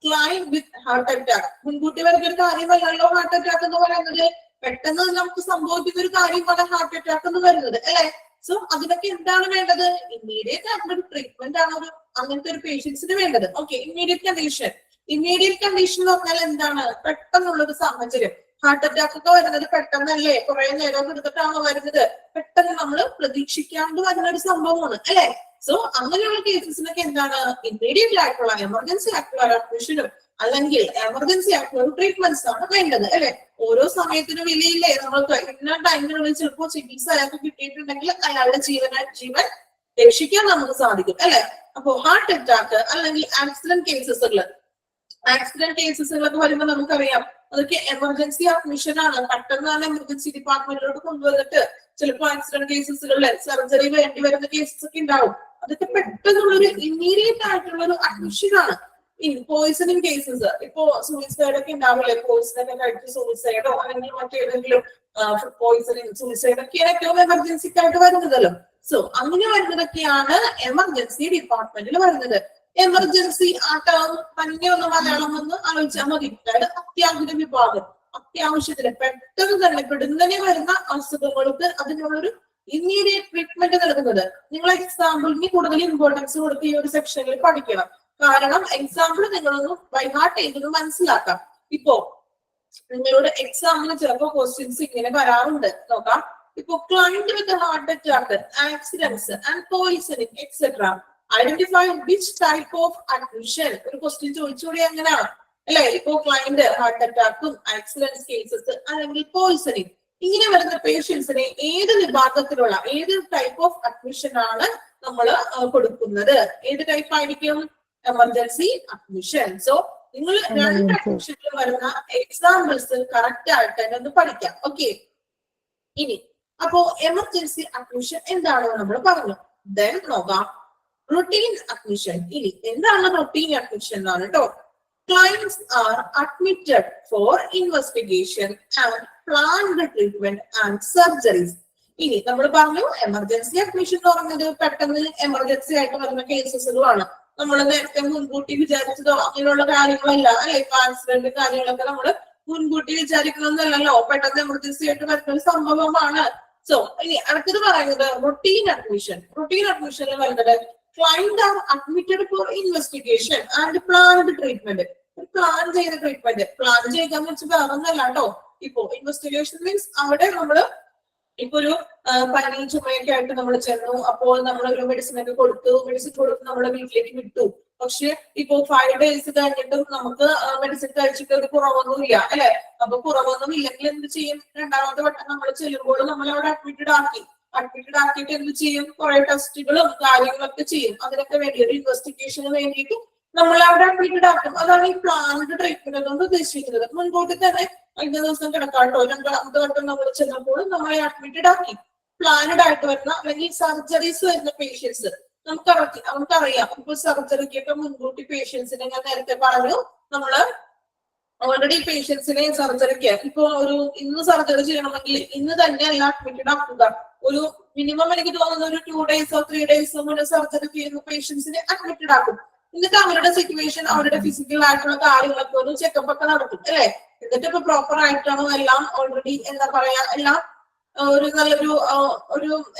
Client with heart attack. മുൻകൂട്ടി വരുന്ന ഒരു കാര്യമല്ലല്ലോ ഹാർട്ട് അറ്റാക്ക് എന്ന് പറയുന്നത്. പെട്ടെന്ന് നമുക്ക് സംഭവിക്കുന്ന ഒരു കാര്യമാണ് ഹാർട്ട് അറ്റാക്ക് എന്ന് വരുന്നത് അല്ലെ. സോ അതിനൊക്കെ എന്താണ് വേണ്ടത്? ഇമ്മീഡിയറ്റ് ആയിട്ടുള്ള ട്രീറ്റ്മെന്റ് ആണ് ഒരു അങ്ങനത്തെ ഒരു പേഷ്യൻസിന് വേണ്ടത്. Okay, immediate condition. Immediate condition എന്ന് പറഞ്ഞാൽ എന്താണ്? പെട്ടെന്നുള്ള ഒരു സാഹചര്യം. ഹാർട്ട് അറ്റാക്ക് ഒക്കെ വരുന്നത് പെട്ടെന്നല്ലേ, കുറെ നേരം എടുത്തിട്ടാണോ വരുന്നത്? പെട്ടെന്ന് നമ്മൾ പ്രതീക്ഷിക്കാണ്ട് വരുന്ന ഒരു സംഭവമാണ് അല്ലെ. സോ അങ്ങനെയുള്ള കേസസിനൊക്കെ എന്താണ്? ഇമ്മീഡിയറ്റ് ആയിട്ടുള്ള എമർജൻസി ആയിട്ടുള്ള അഡ്മിഷനും അല്ലെങ്കിൽ എമർജൻസി ആയിട്ടുള്ള ട്രീറ്റ്മെന്റ്സ് ആണ് വേണ്ടത് അല്ലെ. ഓരോ സമയത്തിനും വിലയില്ലേ, നമ്മൾക്ക് ഇന്ന ടൈമിനുള്ളിൽ ചിലപ്പോൾ ചികിത്സ അയാൾക്ക് കിട്ടിയിട്ടുണ്ടെങ്കിൽ അയാളുടെ ജീവൻ രക്ഷിക്കാൻ നമുക്ക് സാധിക്കും അല്ലെ. അപ്പോ ഹാർട്ട് അറ്റാക്ക് അല്ലെങ്കിൽ ആക്സിഡന്റ് കേസസുകളൊക്കെ വരുമ്പോൾ നമുക്കറിയാം അതൊക്കെ എമർജൻസി അഡ്മിഷൻ ആണ്. പെട്ടെന്നാണ് എമർജൻസി ഡിപ്പാർട്ട്മെന്റിലോട്ട് കൊണ്ടുവന്നിട്ട് ചിലപ്പോൾ ആക്സിഡന്റ് കേസസുകളിൽ സർജറി വേണ്ടി വരുന്ന കേസസ് ഒക്കെ ഉണ്ടാവും. അതൊക്കെ പെട്ടെന്നുള്ളൊരു ഇമ്മീഡിയറ്റ് ആയിട്ടുള്ള ഒരു അഡ്മിഷൻ ആണ്. പോയിസണിങ് കേസസ്, ഇപ്പോ സൂയിസൈഡ് ഒക്കെ ഉണ്ടാവില്ലേ, പോയിസൺ ഒക്കെ കഴിച്ച് സൂയിസൈഡോ അല്ലെങ്കിൽ മറ്റേതെങ്കിലും സൂയിസൈഡ് ഒക്കെയാണ് ഏറ്റവും എമർജൻസിക്ക് ആയിട്ട് വരുന്നതല്ലോ. സോ അങ്ങനെ വരുന്നതൊക്കെയാണ് എമർജൻസി ഡിപ്പാർട്ട്മെന്റിൽ വരുന്നത്. എമർജൻസി ആ ടേം തന്നെ ഒന്ന് മലയാളം ഒന്ന് ആലോചിച്ചാൽ മതി. അതായത് അത്യാഹിത വിഭാഗം, അത്യാവശ്യത്തിന് പെട്ടെന്ന് തന്നെ പെടുന്നതിന് വരുന്ന അസുഖങ്ങൾക്ക് അതിനുള്ളൊരു ഇമ്മീഡിയറ്റ് ട്രീറ്റ്മെന്റ് നൽകുന്നത്. നിങ്ങൾ എക്സാമ്പിളിന് കൂടുതൽ ഇമ്പോർട്ടൻസ് കൊടുത്ത് ഈ ഒരു സെക്ഷനിൽ പഠിക്കണം. കാരണം എക്സാമ്പിൾ നിങ്ങളൊന്ന് ബൈഹാർട്ട് ചെയ്തത് മനസ്സിലാക്കാം. ഇപ്പോ നിങ്ങളോട് എക്സാമിന് ചിലപ്പോ ക്വസ്റ്റ്യൻസ് ഇങ്ങനെ വരാറുണ്ട്. നോക്കാം. ഇപ്പോ client with heart attack, accidents and poisoning etcetera, identify which type of admission. ഒരു ക്വസ്റ്റ്യൻ ചോദിച്ചുകൂടി അങ്ങനെയാണ് അല്ലെ. ഇപ്പോ ക്ലയന്റ് ഹാർട്ട് അറ്റാക്കും ആക്സിഡന്റ് കേസസ് അല്ലെങ്കിൽ പോയിസണിങ് ഇങ്ങനെ വരുന്ന പേഷ്യൻസിനെ ഏത് വിഭാഗത്തിലുള്ള ഏത് ടൈപ്പ് ഓഫ് അഡ്മിഷൻ ആണ് നമ്മൾ കൊടുക്കുന്നത്? ഏത് ടൈപ്പ് ആയിരിക്കും? Emergency admission. സോ നിങ്ങൾ രണ്ട് അഡ്മിഷനിൽ വരുന്ന എക്സാമ്പിൾസ് കറക്റ്റ് ആയിട്ട് തന്നെ ഒന്ന് പഠിക്കാം. ഓക്കെ, ഇനി അപ്പോ എമർജൻസി അഡ്മിഷൻ എന്താണെന്ന് നമ്മൾ പറഞ്ഞു. ദെൻ നോക്കാം റൊട്ടീൻ അഡ്മിഷൻ. ഇനി എന്താണ് റൊട്ടീൻ അഡ്മിഷൻ എന്നാണ് കേട്ടോ. Clients are admitted for investigation and planned treatment and surgeries. ഇനി നമ്മൾ പറഞ്ഞു എമർജൻസി അഡ്മിഷൻ എന്ന് പറഞ്ഞത് പെട്ടെന്ന് എമർജൻസി ആയിട്ട് വരുന്ന കേസസുകളാണ്. നമ്മൾ നേരത്തെ മുൻകൂട്ടി വിചാരിച്ചതോ അങ്ങനെയുള്ള കാര്യങ്ങളല്ല അല്ലെ. ഇപ്പൊ ആക്സിഡന്റ് കാര്യങ്ങളൊക്കെ നമ്മൾ മുൻകൂട്ടി വിചാരിക്കുന്നതല്ലോ, പെട്ടെന്ന് എമർജൻസി ആയിട്ട് വരുന്ന ഒരു സംഭവമാണ്. സോ ഇനി അടുത്തത് പറയുന്നത് റൊട്ടീൻ അഡ്മിഷൻ. റൊട്ടീൻ അഡ്മിഷനിൽ വരുന്നത് client are admitted for investigation and planned treatment. Plan ചെയ്ത ട്രീറ്റ്മെന്റ്, പ്ലാൻ ചെയ്തെന്ന് വെച്ചാൽ വേറൊന്നല്ല കേട്ടോ. ഇപ്പോ ഇൻവെസ്റ്റിഗേഷൻ മീൻസ് അവിടെ നമ്മള് ഇപ്പൊ ഒരു പനി ചുമയൊക്കെ ആയിട്ട് നമ്മൾ ചെന്നു, അപ്പോൾ നമ്മൾ ഒരു മെഡിസിൻ ഒക്കെ മെഡിസിൻ കൊടുത്ത് നമ്മളെ വീട്ടിലേക്ക് വിട്ടു. പക്ഷെ ഇപ്പൊ 5 days കഴിഞ്ഞിട്ടും നമുക്ക് മെഡിസിൻ കഴിച്ചിട്ട് ഒരു കുറവൊന്നുമില്ല അല്ലെ. അപ്പൊ കുറവൊന്നും ഇല്ലെങ്കിൽ എന്ത് ചെയ്യും? രണ്ടാമത്തെ വട്ടം നമ്മൾ ചെല്ലുമ്പോൾ നമ്മൾ അവിടെ അഡ്മിറ്റഡ് ആക്കിയിട്ട് എന്ത് ചെയ്യും? കുറെ ടെസ്റ്റുകളും കാര്യങ്ങളൊക്കെ ചെയ്യും. അതിനൊക്കെ വേണ്ടി ഒരു ഇൻവെസ്റ്റിഗേഷന് വേണ്ടിയിട്ട് നമ്മൾ അവിടെ അഡ്മിറ്റഡ് ആക്കും. അതാണ് ഈ പ്ലാൻഡ് ട്രീറ്റ്മെന്റ് കൊണ്ട് ഉദ്ദേശിക്കുന്നത്. മുൻകൂട്ടി തന്നെ 5 ദിവസം കിടക്കാട്ടോ, രണ്ടാമത്തെ വട്ടം നമ്മൾ ചെന്നപ്പോൾ നമ്മളെ അഡ്മിറ്റഡ് ആക്കി. പ്ലാനഡ് ആയിട്ട് വരുന്ന അല്ലെങ്കിൽ സർജറീസ് വരുന്ന പേഷ്യൻസ് നമുക്കറിയാം. ഇപ്പൊ സർജറിക്കൊക്കെ മുൻകൂട്ടി പേഷ്യൻസിനെ ഞാൻ നേരത്തെ പറഞ്ഞു, നമ്മള് ഓൾറെഡി പേഷ്യൻസിനെ സർജറിക്ക് ഇപ്പൊ ഇന്ന് സർജറി ചെയ്യണമെങ്കിൽ ഇന്ന് തന്നെ എല്ലാം അഡ്മിറ്റഡ് ആക്കുക. ഒരു മിനിമം എനിക്ക് തോന്നുന്ന ഒരു 2 days 3 days മുന്നേ സർജറി ചെയ്യുന്ന പേഷ്യൻസിനെ അഡ്മിറ്റഡ് ആക്കും. എന്നിട്ട് അവരുടെ സിറ്റുവേഷൻ, അവരുടെ ഫിസിക്കൽ ആയിട്ടുള്ള കാര്യങ്ങളൊക്കെ ഒരു ചെക്കപ്പ് ഒക്കെ നടത്തും അല്ലെ. എന്നിട്ട് ഇപ്പൊ പ്രോപ്പർ ആയിട്ടാണോ എല്ലാം ഓൾറെഡി എന്താ പറയാ എല്ലാം ഒരു നല്ലൊരു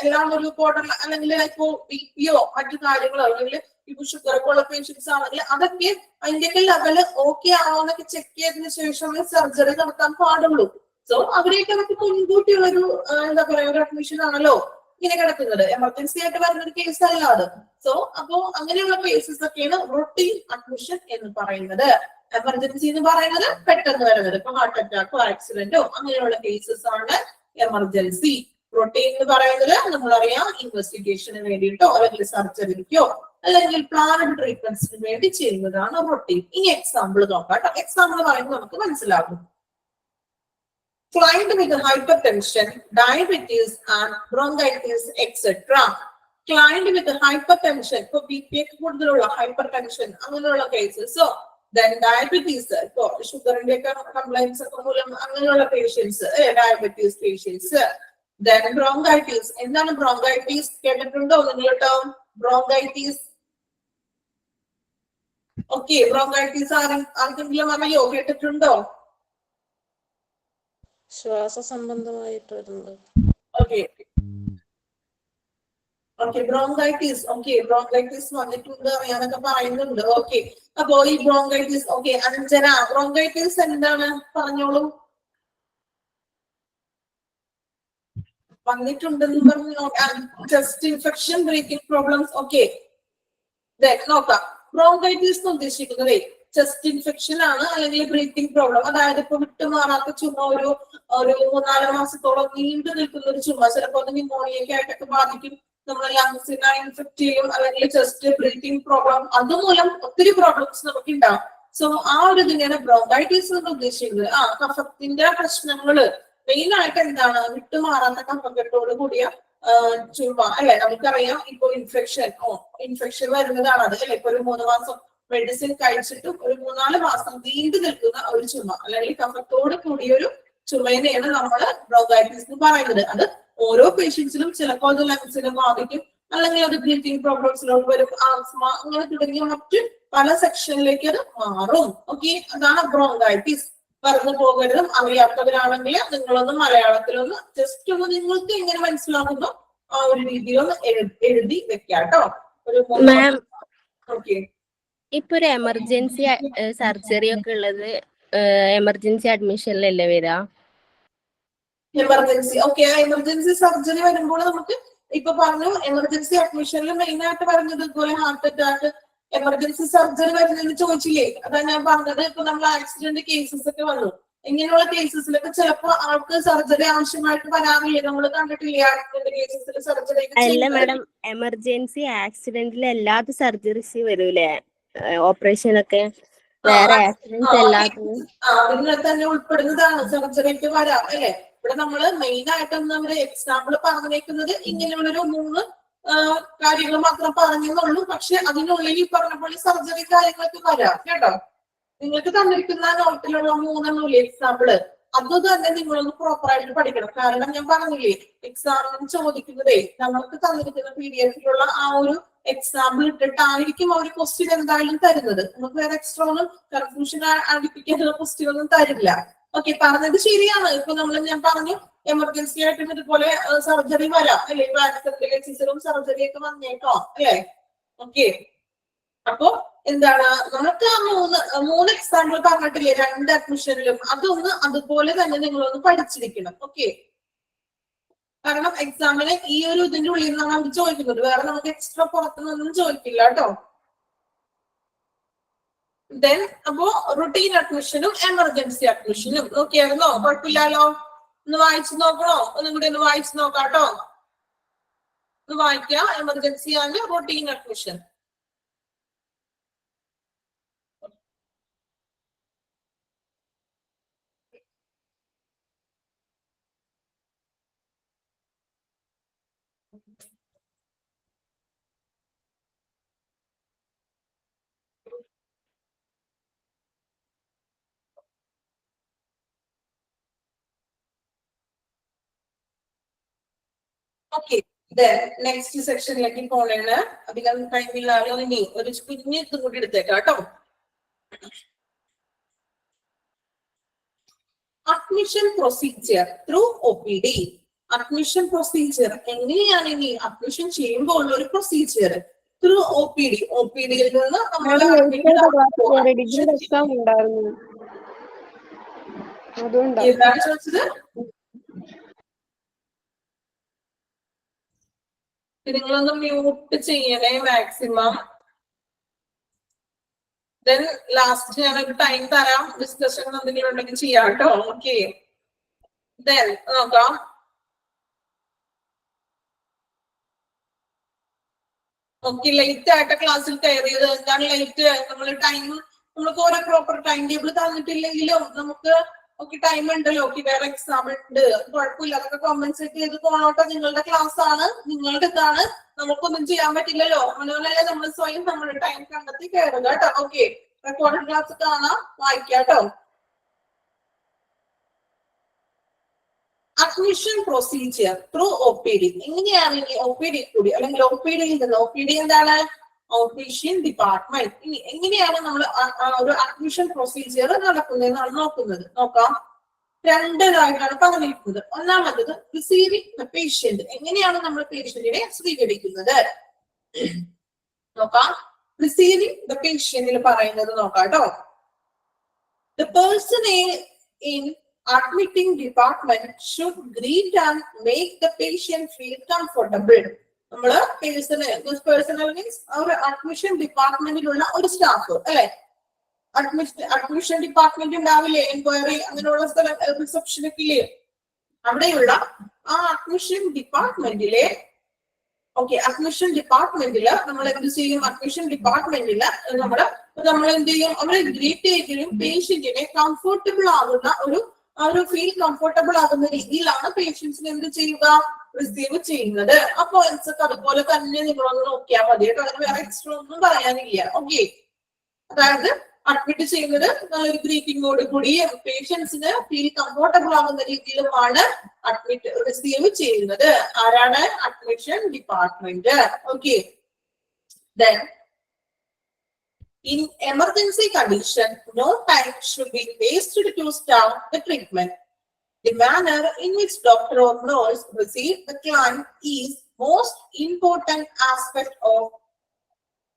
എല്ലാം ഒരു ബോർഡർ അല്ലെങ്കിൽ ഇപ്പോ ബിപിയോ മറ്റു കാര്യങ്ങളോ അല്ലെങ്കിൽ ഇപ്പൊ ഷുഗർ ഒക്കെ ഉള്ള പേഷ്യൻസ് ആണെങ്കിൽ അതൊക്കെ അതിന്റെ ലെവല് ഓക്കെ ആണോ എന്നൊക്കെ ചെക്ക് ചെയ്തതിനു ശേഷമേ സർജറി നടത്താൻ പാടുള്ളൂ. സോ അവരെയൊക്കെ നമുക്ക് മുൻകൂട്ടിയുള്ളൊരു എന്താ പറയാ ഒരു അഡ്മിഷൻ ആണല്ലോ ഇങ്ങനെ കിടക്കുന്നത്. എമർജൻസി ആയിട്ട് വരുന്ന ഒരു കേസ് അല്ല അത്. സോ അപ്പോ അങ്ങനെയുള്ള കേസസ് ഒക്കെയാണ് റൊട്ടീൻ അഡ്മിഷൻ എന്ന് പറയുന്നത്. എമർജൻസി എന്ന് പറയുന്നത് പെട്ടെന്ന് വരുന്നത്, ഇപ്പൊ ഹാർട്ട് അറ്റാക്കോ ആക്സിഡന്റോ അങ്ങനെയുള്ള കേസസ് ആണ് എമർജൻസി. റൊട്ടീൻ എന്ന് പറയുന്നത് നമ്മളറിയാം ഇൻവെസ്റ്റിഗേഷന് വേണ്ടിയിട്ടോ അല്ലെങ്കിൽ സർജറിക്കോ അല്ലെങ്കിൽ പ്ലാനഡ് ട്രീറ്റ്മെന്റ്സിന് വേണ്ടി ചെയ്യുന്നതാണ് റൊട്ടീൻ. ഇനി എക്സാമ്പിൾ നോക്കാം കേട്ടോ. എക്സാമ്പിൾ പറയുമ്പോൾ നമുക്ക് മനസ്സിലാകും. Client with hypertension, diabetes and bronchitis, etc. Client with hypertension, ഇപ്പൊ ബി പി ഒക്കെ കൂടുതലുള്ള ഹൈപ്പർടെൻഷൻ അങ്ങനെയുള്ള കേസസ്. സോ then diabetes, ഇപ്പൊ ഷുഗറിന്റെ ഒക്കെ കംപ്ലൈൻസ് ഒക്കെ മൂലം അങ്ങനെയുള്ള patients, diabetes patients. then bronchitis, എന്താണ് bronchitis? കേട്ടിട്ടുണ്ടോ നിങ്ങൾ ടേം bronchitis? ഓക്കെ, bronchitis ആർക്കെങ്കിലും അറിയോ? കേട്ടിട്ടുണ്ടോ? ശ്വാസ സംബന്ധമായിട്ട് വരുന്നത്. ബ്രോങ്കൈറ്റിസ് വന്നിട്ടുണ്ട് അറിയാനൊക്കെ പറയുന്നുണ്ട്. ഓക്കെ, അപ്പോ ഈ ബ്രോങ്കൈറ്റിസ് അഞ്ജന, ബ്രോങ്കൈറ്റിസ് എന്താണ് പറഞ്ഞോളൂ. വന്നിട്ടുണ്ടെന്ന് പറഞ്ഞു. Chest infection, breathing problems. Okay, നോക്കാം. ബ്രോങ്കൈറ്റിസ് എന്ന് ഉദ്ദേശിക്കുന്നത് ചെസ്റ്റ് ഇൻഫെക്ഷൻ ആണ് അല്ലെങ്കിൽ ബ്രീത്തിങ് പ്രോബ്ലം. അതായത് ഇപ്പൊ വിട്ടുമാറാത്ത ചുമ, ഒരു 3-4 മാസത്തോളം നീണ്ടു നിൽക്കുന്ന ഒരു ചുമ, ചിലപ്പോൾ അത് ന്യൂമോണിയൊക്കെ ആയിട്ടൊക്കെ ബാധിക്കും. നമ്മുടെ ലങ്സിനെ ഇൻഫെക്ട് ചെയ്യും, അല്ലെങ്കിൽ ചെസ്റ്റ് ബ്രീത്തിങ് പ്രോബ്ലം, അതുമൂലം ഒത്തിരി പ്രോബ്ലംസ് നമുക്ക് ഉണ്ടാവും. സോ ആ ഒരു ഇതിനെയാണ് ബ്രോങ്കൈറ്റിസ് എന്ന് ഉദ്ദേശിക്കുന്നത്. കഫത്തിന്റെ പ്രശ്നങ്ങള് മെയിൻ ആയിട്ട് എന്താണ്? വിട്ടുമാറാത്ത കഫക്കെട്ടോട് കൂടിയ ചുമ അല്ലെ. നമുക്കറിയാം ഇപ്പൊ ഇൻഫെക്ഷൻ വരുന്നതാണ് അത് അല്ലെ. ഇപ്പൊ ഒരു 3 മാസം മെഡിസിൻ കഴിച്ചിട്ട് ഒരു 3-4 മാസം നീണ്ടു നിൽക്കുന്ന ഒരു ചുമ അല്ലെങ്കിൽ കഫത്തോട് കൂടിയൊരു ചുമേനെയാണ് നമ്മള് ബ്രോങ്കൈറ്റിസ് എന്ന് പറയുന്നത്. അത് ഓരോ പേഷ്യൻസിലും ചിലപ്പോൾ അത് ലങ്സിനും ബാധിക്കും, അല്ലെങ്കിൽ അത് ബ്രീത്തിങ് പ്രോബ്ലംസിലോട്ട് വരും, ആസ്മ അങ്ങനെ തുടങ്ങിയ മറ്റ് പല സെക്ഷനിലേക്ക് അത് മാറും. ഓക്കെ, അതാണ് ബ്രോങ്കൈറ്റിസ്. പറഞ്ഞു പോകരുതും. അറിയാത്തവരാണെങ്കിൽ നിങ്ങളൊന്ന് മലയാളത്തിലൊന്ന് ജസ്റ്റ് ഒന്ന് നിങ്ങൾക്ക് എങ്ങനെ മനസ്സിലാകുന്നോ ആ ഒരു രീതിയിലൊന്ന് എഴുതി വെക്കാട്ടോ. ഒരു ഓക്കെ, ഇപ്പൊ ഒരു എമർജൻസി സർജറി ഒക്കെ ഉള്ളത് എമർജൻസി അഡ്മിഷനിലല്ലേ വരാ? എമർജൻസി സർജറി വരുമ്പോൾ നമുക്ക് ഇപ്പൊ പറഞ്ഞു എമർജൻസി അഡ്മിഷനിൽ മെയിൻ ആയിട്ട് പറഞ്ഞത് ഇതുപോലെ ഹാർട്ട് അറ്റാക്ക്, എമർജൻസി സർജറി വരുന്നതെന്ന് ചോദിച്ചില്ലേ? അതാ ഞാൻ പറഞ്ഞത്. ഇപ്പൊ നമ്മൾ ആക്സിഡന്റ് കേസസ് ഒക്കെ വന്നു, ഇങ്ങനെയുള്ള കേസസിലൊക്കെ ചിലപ്പോ ആൾക്ക് സർജറി ആവശ്യമായിട്ട് വരാറില്ലേ? നമ്മൾ കണ്ടിട്ടില്ലേ ആക്സിഡന്റ് കേസസിൽ സർജറി? അല്ല മാഡം, എമർജൻസി ആക്സിഡന്റിൽ എല്ലാത്ത സർജറീസ് വരൂലേ? ഓപ്പറേഷൻ ഒക്കെ വേറെ ആക്സിഡന്റ് എല്ലാത്തിനും അതിനെ തന്നെ ഉൾപ്പെടുന്നതാണ് സർജറിക്ക് വരാം അല്ലെ. ഇവിടെ നമ്മള് മെയിൻ ആയിട്ട് നമ്മുടെ എക്സാമ്പിൾ പറഞ്ഞേക്കുന്നത് ഇങ്ങനെയുള്ളൊരു 3 കാര്യങ്ങൾ മാത്രം പറഞ്ഞെന്നുള്ളൂ. പക്ഷെ അതിനുള്ളിൽ ഈ പറഞ്ഞ പോലെ സർജറി കാര്യങ്ങളൊക്കെ വരാം കേട്ടോ. നിങ്ങൾക്ക് തന്നിരിക്കുന്ന നോട്ടിലുള്ള 3 എക്സാമ്പിള് അത് തന്നെ നിങ്ങളൊന്ന് പ്രോപ്പർ ആയിട്ട് പഠിക്കണം. കാരണം ഞാൻ പറഞ്ഞില്ലേ, എക്സാമിന് ചോദിക്കുന്നതേ നമുക്ക് തന്നിരിക്കുന്ന PDF-ലുള്ള ആ ഒരു എക്സാമ്പിൾ ഇട്ടിട്ടായിരിക്കും ആ ഒരു ക്വസ്റ്റ്യൻ എന്തായാലും തരുന്നത്. നമുക്ക് വേറെ എക്സ്ട്രാ ഒന്നും കൺഫ്യൂഷൻ അടിപ്പിക്കാനുള്ള ക്വസ്റ്റ്യൻ ഒന്നും തരില്ല. ഓക്കെ, പറഞ്ഞത് ശരിയാണ്. ഇപ്പൊ ഞാൻ പറഞ്ഞു എമർജൻസി ആയിട്ട് ഇതുപോലെ സർജറി വരാം അല്ലെ. ഇപ്പൊ ആക്സിഡന്റ് കേസിലും സർജറി ഒക്കെ വന്നേട്ടോ അല്ലെ. ഓക്കെ, അപ്പൊ എന്താണ് നമുക്ക് ആ മൂന്ന് എക്സാമ്പിൾ പറഞ്ഞിട്ടില്ലേ 2 അഡ്മിഷനിലും, അതൊന്ന് അതുപോലെ തന്നെ നിങ്ങളൊന്ന് പഠിച്ചിരിക്കണം. ഓക്കെ, കാരണം എക്സാമിന് ഈ ഒരു ഇതിന്റെ ഉള്ളിൽ നിന്നാണ് അവർ ചോദിക്കുന്നത്, വേറെ നമുക്ക് എക്സ്ട്രാ പുറത്തുനിന്നൊന്നും ചോദിക്കില്ല കേട്ടോ. ദെൻ അപ്പോ റുട്ടീൻ അഡ്മിഷനും എമർജൻസി അഡ്മിഷനും നോക്കിയായിരുന്നോ? കുഴപ്പമില്ലല്ലോ. ഒന്ന് വായിച്ചു നോക്കണോ? ഒന്നും കൂടി ഒന്ന് വായിച്ചു നോക്കാട്ടോ. ഒന്ന് വായിക്കാം. എമർജൻസി ആണ് റുട്ടീൻ അഡ്മിഷൻ. ഓക്കെ, നെക്സ്റ്റ് സെക്ഷനിലേക്ക് പോണേണ്. അധികം ടൈമില്ലാതെ ഇനി ഒരു കുഞ്ഞ് ഇതും കൂടി എടുത്തേക്കാം കേട്ടോ. Admission procedure through OPD. Admission procedure എങ്ങനെയാണ് ഇനി അഡ്മിഷൻ ചെയ്യുമ്പോൾ ഉള്ള ഒരു പ്രൊസീജിയർ ത്രൂ OPD. OPDയിൽ നിന്ന് നമ്മൾ എന്താണ് ചോദിച്ചത്? നിങ്ങളൊന്ന് മ്യൂട്ട് ചെയ്യണേ മാക്സിമം. ദെൻ ലാസ്റ്റ് ഞാനൊരു ടൈം തരാം, ഡിസ്കഷൻ എന്തെങ്കിലും ഉണ്ടെങ്കിൽ ചെയ്യാം കേട്ടോ. ഓക്കെ, ദെൻ നോക്കാം. ഓക്കെ, ലേറ്റ് ആയിട്ട് ക്ലാസ്സിൽ കയറിയത് എന്താണ് ലേറ്റ്? നമ്മൾ ടൈം നമ്മൾക്ക് ഓരോ പ്രോപ്പർ ടൈം ടേബിൾ തന്നിട്ടില്ലെങ്കിലും നമുക്ക് ടൈം ഉണ്ടല്ലോ. ഓക്കെ, വേറെ എക്സാം ഉണ്ട്, കുഴപ്പമില്ല, അതൊക്കെ കോമ്പൻസേറ്റ് ചെയ്ത് പോണോട്ടോ. നിങ്ങളുടെ ക്ലാസ് ആണ്, നിങ്ങളുടെ ഇതാണ്, നമുക്കൊന്നും ചെയ്യാൻ പറ്റില്ലല്ലോ. അതുപോലെ നമ്മൾ സ്വയം നമ്മുടെ ടൈം കണ്ടെത്തി കയറുക കേട്ടോ. ഓക്കെ, റെക്കോർഡ് ക്ലാസ് കാണാം, വായിക്കാട്ടോ. Admission procedure through OPD. എങ്ങനെയാണ് ഇനി OPD കൂടി അല്ലെങ്കിൽ OPDയിൽ നിന്ന്? OPD എന്താണ്? ഔട്ട്പേഷ്യൻ ഡിപ്പാർട്ട്മെന്റ്. ഇനി എങ്ങനെയാണ് നമ്മൾ ഒരു അഡ്മിഷൻ പ്രൊസീജിയർ നടക്കുന്നതെന്നാണ് നോക്കുന്നത്. നോക്കാം. 2 ഇതായിട്ടാണ് പറഞ്ഞിരിക്കുന്നത്. ഒന്നാമത്തത് റിസീവിംഗ് ദ പേഷ്യന്റ്. എങ്ങനെയാണ് നമ്മൾ പേഷ്യന്റിനെ സ്വീകരിക്കുന്നത് നോക്കാം. റിസീവിംഗ് ദ പേഷ്യന്റിൽ പറയുന്നത് നോക്കാം കേട്ടോ. The person in admitting department should greet and make the patient feel comfortable. നമ്മള് പേഴ്സണൽ മീൻസ് ഒരു അഡ്മിഷൻ ഡിപ്പാർട്ട്മെന്റിലുള്ള ഒരു സ്റ്റാഫ് അല്ലെ. അഡ്മിഷൻ ഡിപ്പാർട്ട്മെന്റ് ഉണ്ടാവില്ലേ, എൻക്വയറി അങ്ങനെയുള്ള സ്ഥലം, റിസപ്ഷനൊക്കെ ഇല്ലേ, അവിടെയുള്ള ആ അഡ്മിഷൻ ഡിപ്പാർട്ട്മെന്റിലെ അഡ്മിഷൻ ഡിപ്പാർട്ട്മെന്റില് നമ്മൾ എന്ത് ചെയ്യും? അഡ്മിഷൻ ഡിപ്പാർട്ട്മെന്റില് നമ്മൾ എന്ത് ചെയ്യും? അവരെ ഗ്രീറ്റ് ചെയ്യുകയും പേഷ്യന്റിനെ കംഫർട്ടബിൾ ആകുന്ന ഒരു ഫീൽ കംഫർട്ടബിൾ ആകുന്ന രീതിയിലാണ് പേഷ്യൻസിനെ എന്ത് ചെയ്യുക? റിസീവ് ചെയ്യുന്നത്. ആ പോയിന്റ്സ് ഒക്കെ അതുപോലെ തന്നെ നിങ്ങളൊന്ന് നോക്കിയാൽ മതി കേട്ടോ. അതിന് വേറെ എക്സ്ട്രാ ഒന്നും പറയാനില്ല. ഓക്കെ, അതായത് അഡ്മിറ്റ് ചെയ്യുന്നത് നല്ലൊരു ഗ്രീറ്റിംഗോട് കൂടി പേഷ്യൻസിന് ഫീൽ കംഫർട്ടബിൾ ആകുന്ന രീതിയിലുമാണ് അഡ്മിറ്റ് റിസീവ് ചെയ്യുന്നത്. ആരാണ്? Admission department. Okay, then in emergency condition, no time should be wasted to start the treatment. The manner in which doctor or nurse receive the client is most important aspect of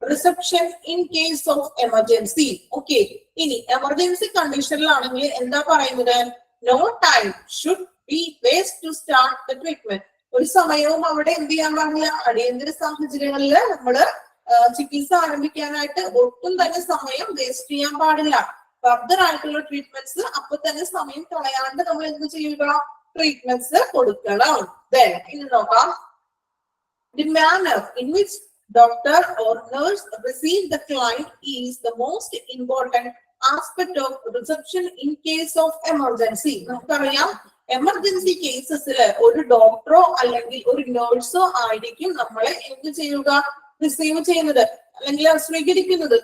reception in case of emergency. Okay, ini emergency condition laanengil endha parayunnathu? No time should be wasted to start the treatment. ഒരു സമയവും അവിടെ എന്ത് ചെയ്യാൻ പാടില്ല. അടിയന്തര സാഹചര്യങ്ങളിൽ നമ്മള് ചികിത്സ ആരംഭിക്കാനായിട്ട് ഒട്ടും തന്നെ സമയം വേസ്റ്റ് ചെയ്യാൻ പാടില്ല. ഫർദർ ആയിട്ടുള്ള ട്രീറ്റ്മെന്റ്സ് അപ്പൊ തന്നെ സമയം കളയാണ്ട് നമ്മൾ എന്ത് ചെയ്യുക? ട്രീറ്റ്മെന്റ്സ് കൊടുക്കണം. ഇനി നോക്കാം. The manner in which doctor or nurse receive the client is the most important aspect of reception in case of emergency. നമുക്കറിയാം, എമർജൻസി കേസസിൽ ഒരു ഡോക്ടറോ അല്ലെങ്കിൽ ഒരു നഴ്സോ ആയിരിക്കും നമ്മളെ എന്ത് ചെയ്യുക? റിസീവ് ചെയ്യുന്നത് അല്ലെങ്കിൽ സ്വീകരിക്കുന്നത്.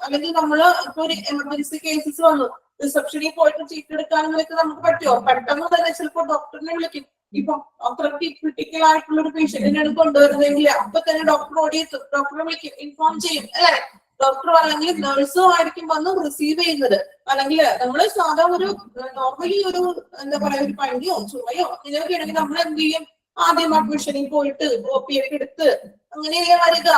അല്ലെങ്കിൽ നമ്മള് ഇപ്പൊ ഒരു എമർജൻസി കേസസ് വന്നു, റിസപ്ഷനിൽ പോയിട്ട് ചീട്ട് എടുക്കാനൊക്കെ നമുക്ക് പറ്റുമോ? പെട്ടെന്ന് തന്നെ ചിലപ്പോൾ ഡോക്ടറിനെ വിളിക്കും. ഇപ്പൊ അത്രയ്ക്ക് ക്രിട്ടിക്കൽ ആയിട്ടുള്ള ഒരു പേഷ്യന്റിനെ കൊണ്ടുവരുന്നെങ്കിൽ അപ്പൊ തന്നെ ഡോക്ടർ ഓടിയെത്തും, ഡോക്ടറെ വിളിക്കും, ഇൻഫോം ചെയ്യും അല്ലെ. ഡോക്ടറോ അല്ലെങ്കിൽ നഴ്സോ ആയിരിക്കും വന്ന് റിസീവ് ചെയ്യുന്നത്. അല്ലെങ്കിൽ നമ്മൾ സാധാ ഒരു നോർമലി ഒരു എന്താ പറയാ ഒരു പനിയോ ചുമയോ ഇങ്ങനെയൊക്കെ ആണെങ്കിൽ നമ്മൾ എന്ത് ചെയ്യും? ആദ്യം അഡ്മിഷനിൽ പോയിട്ട് OP ഒക്കെ എടുത്ത് അങ്ങനെയല്ലേ വരിക.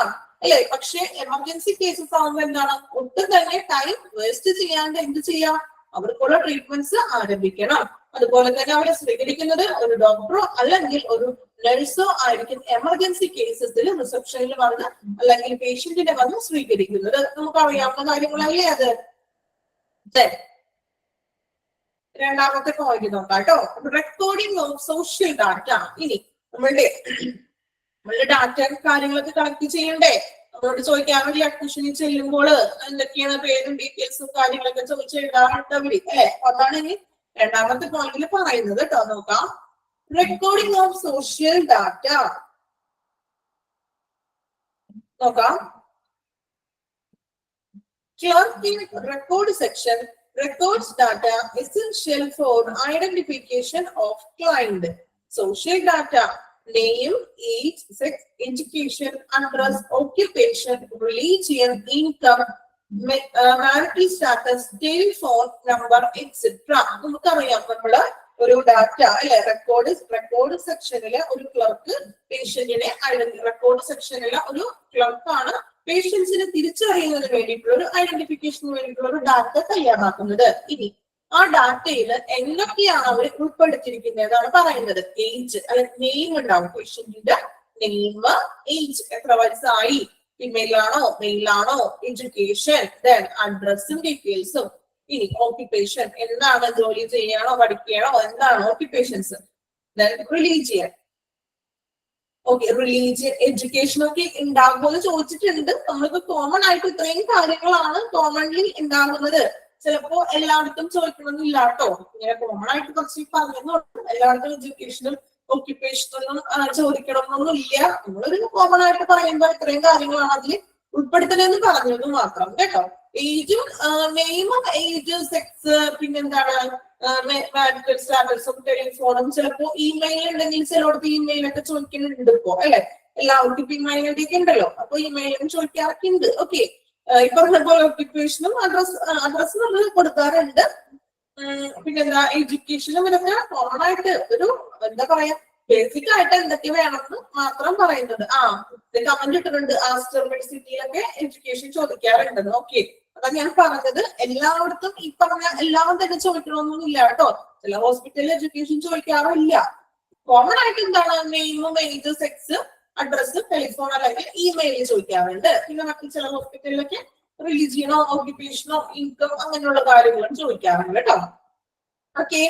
അല്ലെ? പക്ഷെ എമർജൻസി കേസസ് ആവുമ്പോൾ എന്താണ്, ഒട്ടും തന്നെ ടൈം വേസ്റ്റ് ചെയ്യാണ്ട് എന്ത് ചെയ്യാം, അവർക്കുള്ള ട്രീറ്റ്മെന്റ്സ് ആരംഭിക്കണം. അതുപോലെ തന്നെ അവരെ സ്വീകരിക്കുന്നത് ഒരു ഡോക്ടറോ അല്ലെങ്കിൽ ഒരു നഴ്സോ ആയിരിക്കും എമർജൻസി കേസസിൽ റിസപ്ഷനിൽ വന്ന് അല്ലെങ്കിൽ പേഷ്യന്റിനെ വന്ന് സ്വീകരിക്കുന്നത്. നമുക്ക് അറിയാവുന്ന കാര്യങ്ങളല്ലേ അത്. രണ്ടാമത്തെ പോയിന്റ് നോക്കാം കേട്ടോ. Recording of social data. ഇനി നമ്മളുടെ ഡാറ്റ കാര്യങ്ങളൊക്കെ കളക്ട് ചെയ്യണ്ടേ? നമ്മളോട് ചോദിക്കാൻ വേണ്ടി അഡ്മിഷനിൽ ചെല്ലുമ്പോൾ എന്തൊക്കെയാണ് പേരും ഡീറ്റെയിൽസും കാര്യങ്ങളൊക്കെ ചോദിച്ചെഴുതാറുണ്ട് അവര്, അല്ലെ? അതാണ് ഇനി രണ്ടാമത്തെ പോയിന്റിൽ പറയുന്നത് കേട്ടോ. നോക്കാം. റെക്കോർഡിംഗ് ഓഫ് സോഷ്യൽ ഡാറ്റ നോക്കാം. Clerk in record section records data essential for identification of client. Social data: name, age, sex, education, address, occupation, religion, income, marital status, telephone number, etc. നമുക്കറിയാം, നമ്മള് ഒരു ഡാറ്റ അല്ലെ record സെക്ഷനിലെ ഒരു clerk പേഷ്യന്റിനെ record സെക്ഷനിലെ ഒരു ക്ലർക്കാണ് പേഷ്യൻസിനെ തിരിച്ചറിയുന്നതിന് വേണ്ടിയിട്ടുള്ള ഒരു ഐഡന്റിഫിക്കേഷന് വേണ്ടിയിട്ടുള്ള ഒരു ഡാറ്റ തയ്യാറാക്കുന്നത്. ഇനി ആ ഡാറ്റയിൽ എന്തൊക്കെയാണ് അവർ ഉൾപ്പെടുത്തിയിരിക്കുന്നത് എന്നാണ് പറയുന്നത്. ഏജ് അല്ലെങ്കിൽ നെയിം ഉണ്ടാവും, പേഷ്യന്റിന്റെ നെയിം, ഏജ്, എത്ര വയസ്സായി, ഫിമെയിൽ ആണോ മെയിൽ ആണോ, എഡ്യൂക്കേഷൻ, ദെൻ അഡ്രസ്സും ഡീറ്റെയിൽസും. ഇനി ഓക്യുപ്പേഷൻ, എന്താണ്, ജോലി ചെയ്യാണോ പഠിക്കുകയാണോ, എന്താണ് occupations. Then religion. Okay, religion, education ഒക്കെ ഉണ്ടാകുമ്പോൾ ചോദിച്ചിട്ടുണ്ട്. നമ്മൾക്ക് കോമൺ ആയിട്ട് ഇത്രയും കാര്യങ്ങളാണ് കോമൺലി ഉണ്ടാകുന്നത്. ചിലപ്പോ എല്ലായിടത്തും ചോദിക്കണമെന്നില്ല കേട്ടോ. ഇങ്ങനെ കോമൺ ആയിട്ട് കുറച്ച് പറഞ്ഞു, എല്ലായിടത്തും എഡ്യൂക്കേഷനും ഓക്യുപ്പേഷനും ചോദിക്കണമെന്നൊന്നും ഇല്ല. നമ്മളൊരു കോമൺ ആയിട്ട് പറയുമ്പോൾ ഇത്രയും കാര്യങ്ങളാണ് അതിൽ ഉൾപ്പെടുത്തണമെന്ന് പറഞ്ഞത് മാത്രം കേട്ടോ. ഏജും നെയിമും, ഏജ്, സെക്സ്, പിന്നെന്താണ് മാരിറ്റൽ സ്റ്റാറ്റസും, ടെലിഫോണും. ചിലപ്പോ ഇമെയിൽ ഉണ്ടെങ്കിൽ ചിലടത്ത് ഇമെയിലൊക്കെ ചോദിക്കുന്നുണ്ട് ഇപ്പോ, അല്ലെ? എല്ലാവർക്കും ഇപ്പൊ ഇമെയിൽ ഐ ഡി ഒക്കെ ഉണ്ടല്ലോ, അപ്പൊ ഇമെയിലും ചോദിക്കാറൊക്കെ ഉണ്ട്. ഓക്കെ, ഇപ്പൊ പറഞ്ഞ ഓക്യുപ്പേഷനും അഡ്രസ് നമ്മൾ കൊടുക്കാറുണ്ട്. പിന്നെന്താ എഡ്യൂക്കേഷനും ഇതൊക്കെ കോമൺ ആയിട്ട് ഒരു എന്താ പറയാ ബേസിക് ആയിട്ട് എന്തൊക്കെ വേണമെന്ന് മാത്രം പറയുന്നത്. കമന്റ് ഇട്ടിട്ടുണ്ട്, ആസ്റ്റർ യൂണിവേഴ്സിറ്റിയിലൊക്കെ എഡ്യൂക്കേഷൻ ചോദിക്കാറുണ്ടെന്ന്. ഓക്കെ, അതാ ഞാൻ പറഞ്ഞത്. എല്ലായിടത്തും ഈ പറഞ്ഞ എല്ലാം തന്നെ ചോദിക്കണമെന്നൊന്നും ഇല്ല കേട്ടോ. ചില ഹോസ്പിറ്റലിൽ എഡ്യൂക്കേഷൻ ചോദിക്കാറില്ല. കോമൺ ആയിട്ട് എന്താണ്, നെയിമും, ഏജ്, സെക്സ്, അഡ്രസ്, ടെലിഫോൺ അല്ലെങ്കിൽ ഇമെയിൽ ചോദിക്കാറുണ്ട്. പിന്നെ മറ്റു ചില ഹോസ്പിറ്റലിലൊക്കെ റിലീജിയനോ ഓക്യുപ്പേഷനോ ഇൻകം അങ്ങനെയുള്ള കാര്യങ്ങളും ചോദിക്കാറുണ്ട് കേട്ടോ. ഓക്കെ,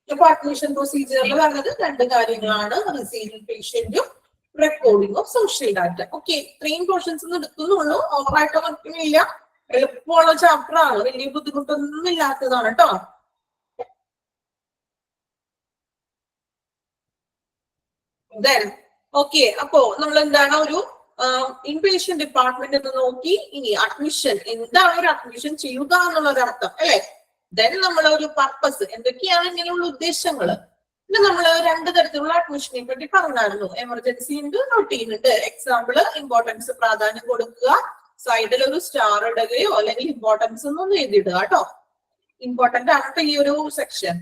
ഇപ്പൊ അഡ്മിഷൻ പ്രൊസീജിയറിൽ പറഞ്ഞത് രണ്ട് കാര്യങ്ങളാണ്, റിസീവിംഗ് പേഷ്യന്റും recording of social data. Okay, ഇത്രയും പോർഷൻസ് എടുക്കുന്നുള്ളൂ, ഓവറായിട്ട് വർക്കുമില്ല. എളുപ്പമുള്ള ചാപ്റ്റർ ആണ്, വലിയ ബുദ്ധിമുട്ടൊന്നും ഇല്ലാത്തതാണ് കേട്ടോ. ഓക്കെ, അപ്പോ നമ്മൾ എന്താണ് ഒരു ഇൻപേഷ്യൻ ഡിപ്പാർട്ട്മെന്റ് എന്ന് നോക്കി. ഇനി അഡ്മിഷൻ, എന്താണ് ഒരു അഡ്മിഷൻ ചെയ്യുക എന്നുള്ളൊരു അർത്ഥം, അല്ലെ? ദെൻ നമ്മളൊരു പർപ്പസ്, എന്തൊക്കെയാണ് ഇങ്ങനെയുള്ള ഉദ്ദേശങ്ങള്. പിന്നെ നമ്മൾ രണ്ട് തരത്തിലുള്ള അഡ്മിഷനെ പറ്റി പറഞ്ഞായിരുന്നു. എമർജൻസി ഉണ്ട്, റൊട്ടീൻ ഉണ്ട്. എക്സാമ്പിള്, ഇമ്പോർട്ടൻസ് പ്രാധാന്യം കൊടുക്കുക, സൈഡിൽ ഒരു സ്റ്റാർ ഇടുകയോ അല്ലെങ്കിൽ ഇമ്പോർട്ടൻസ് ഒന്നും എഴുതിയിടുക കേട്ടോ. ഇമ്പോർട്ടന്റ് ആണ് ഈ ഒരു സെക്ഷൻ.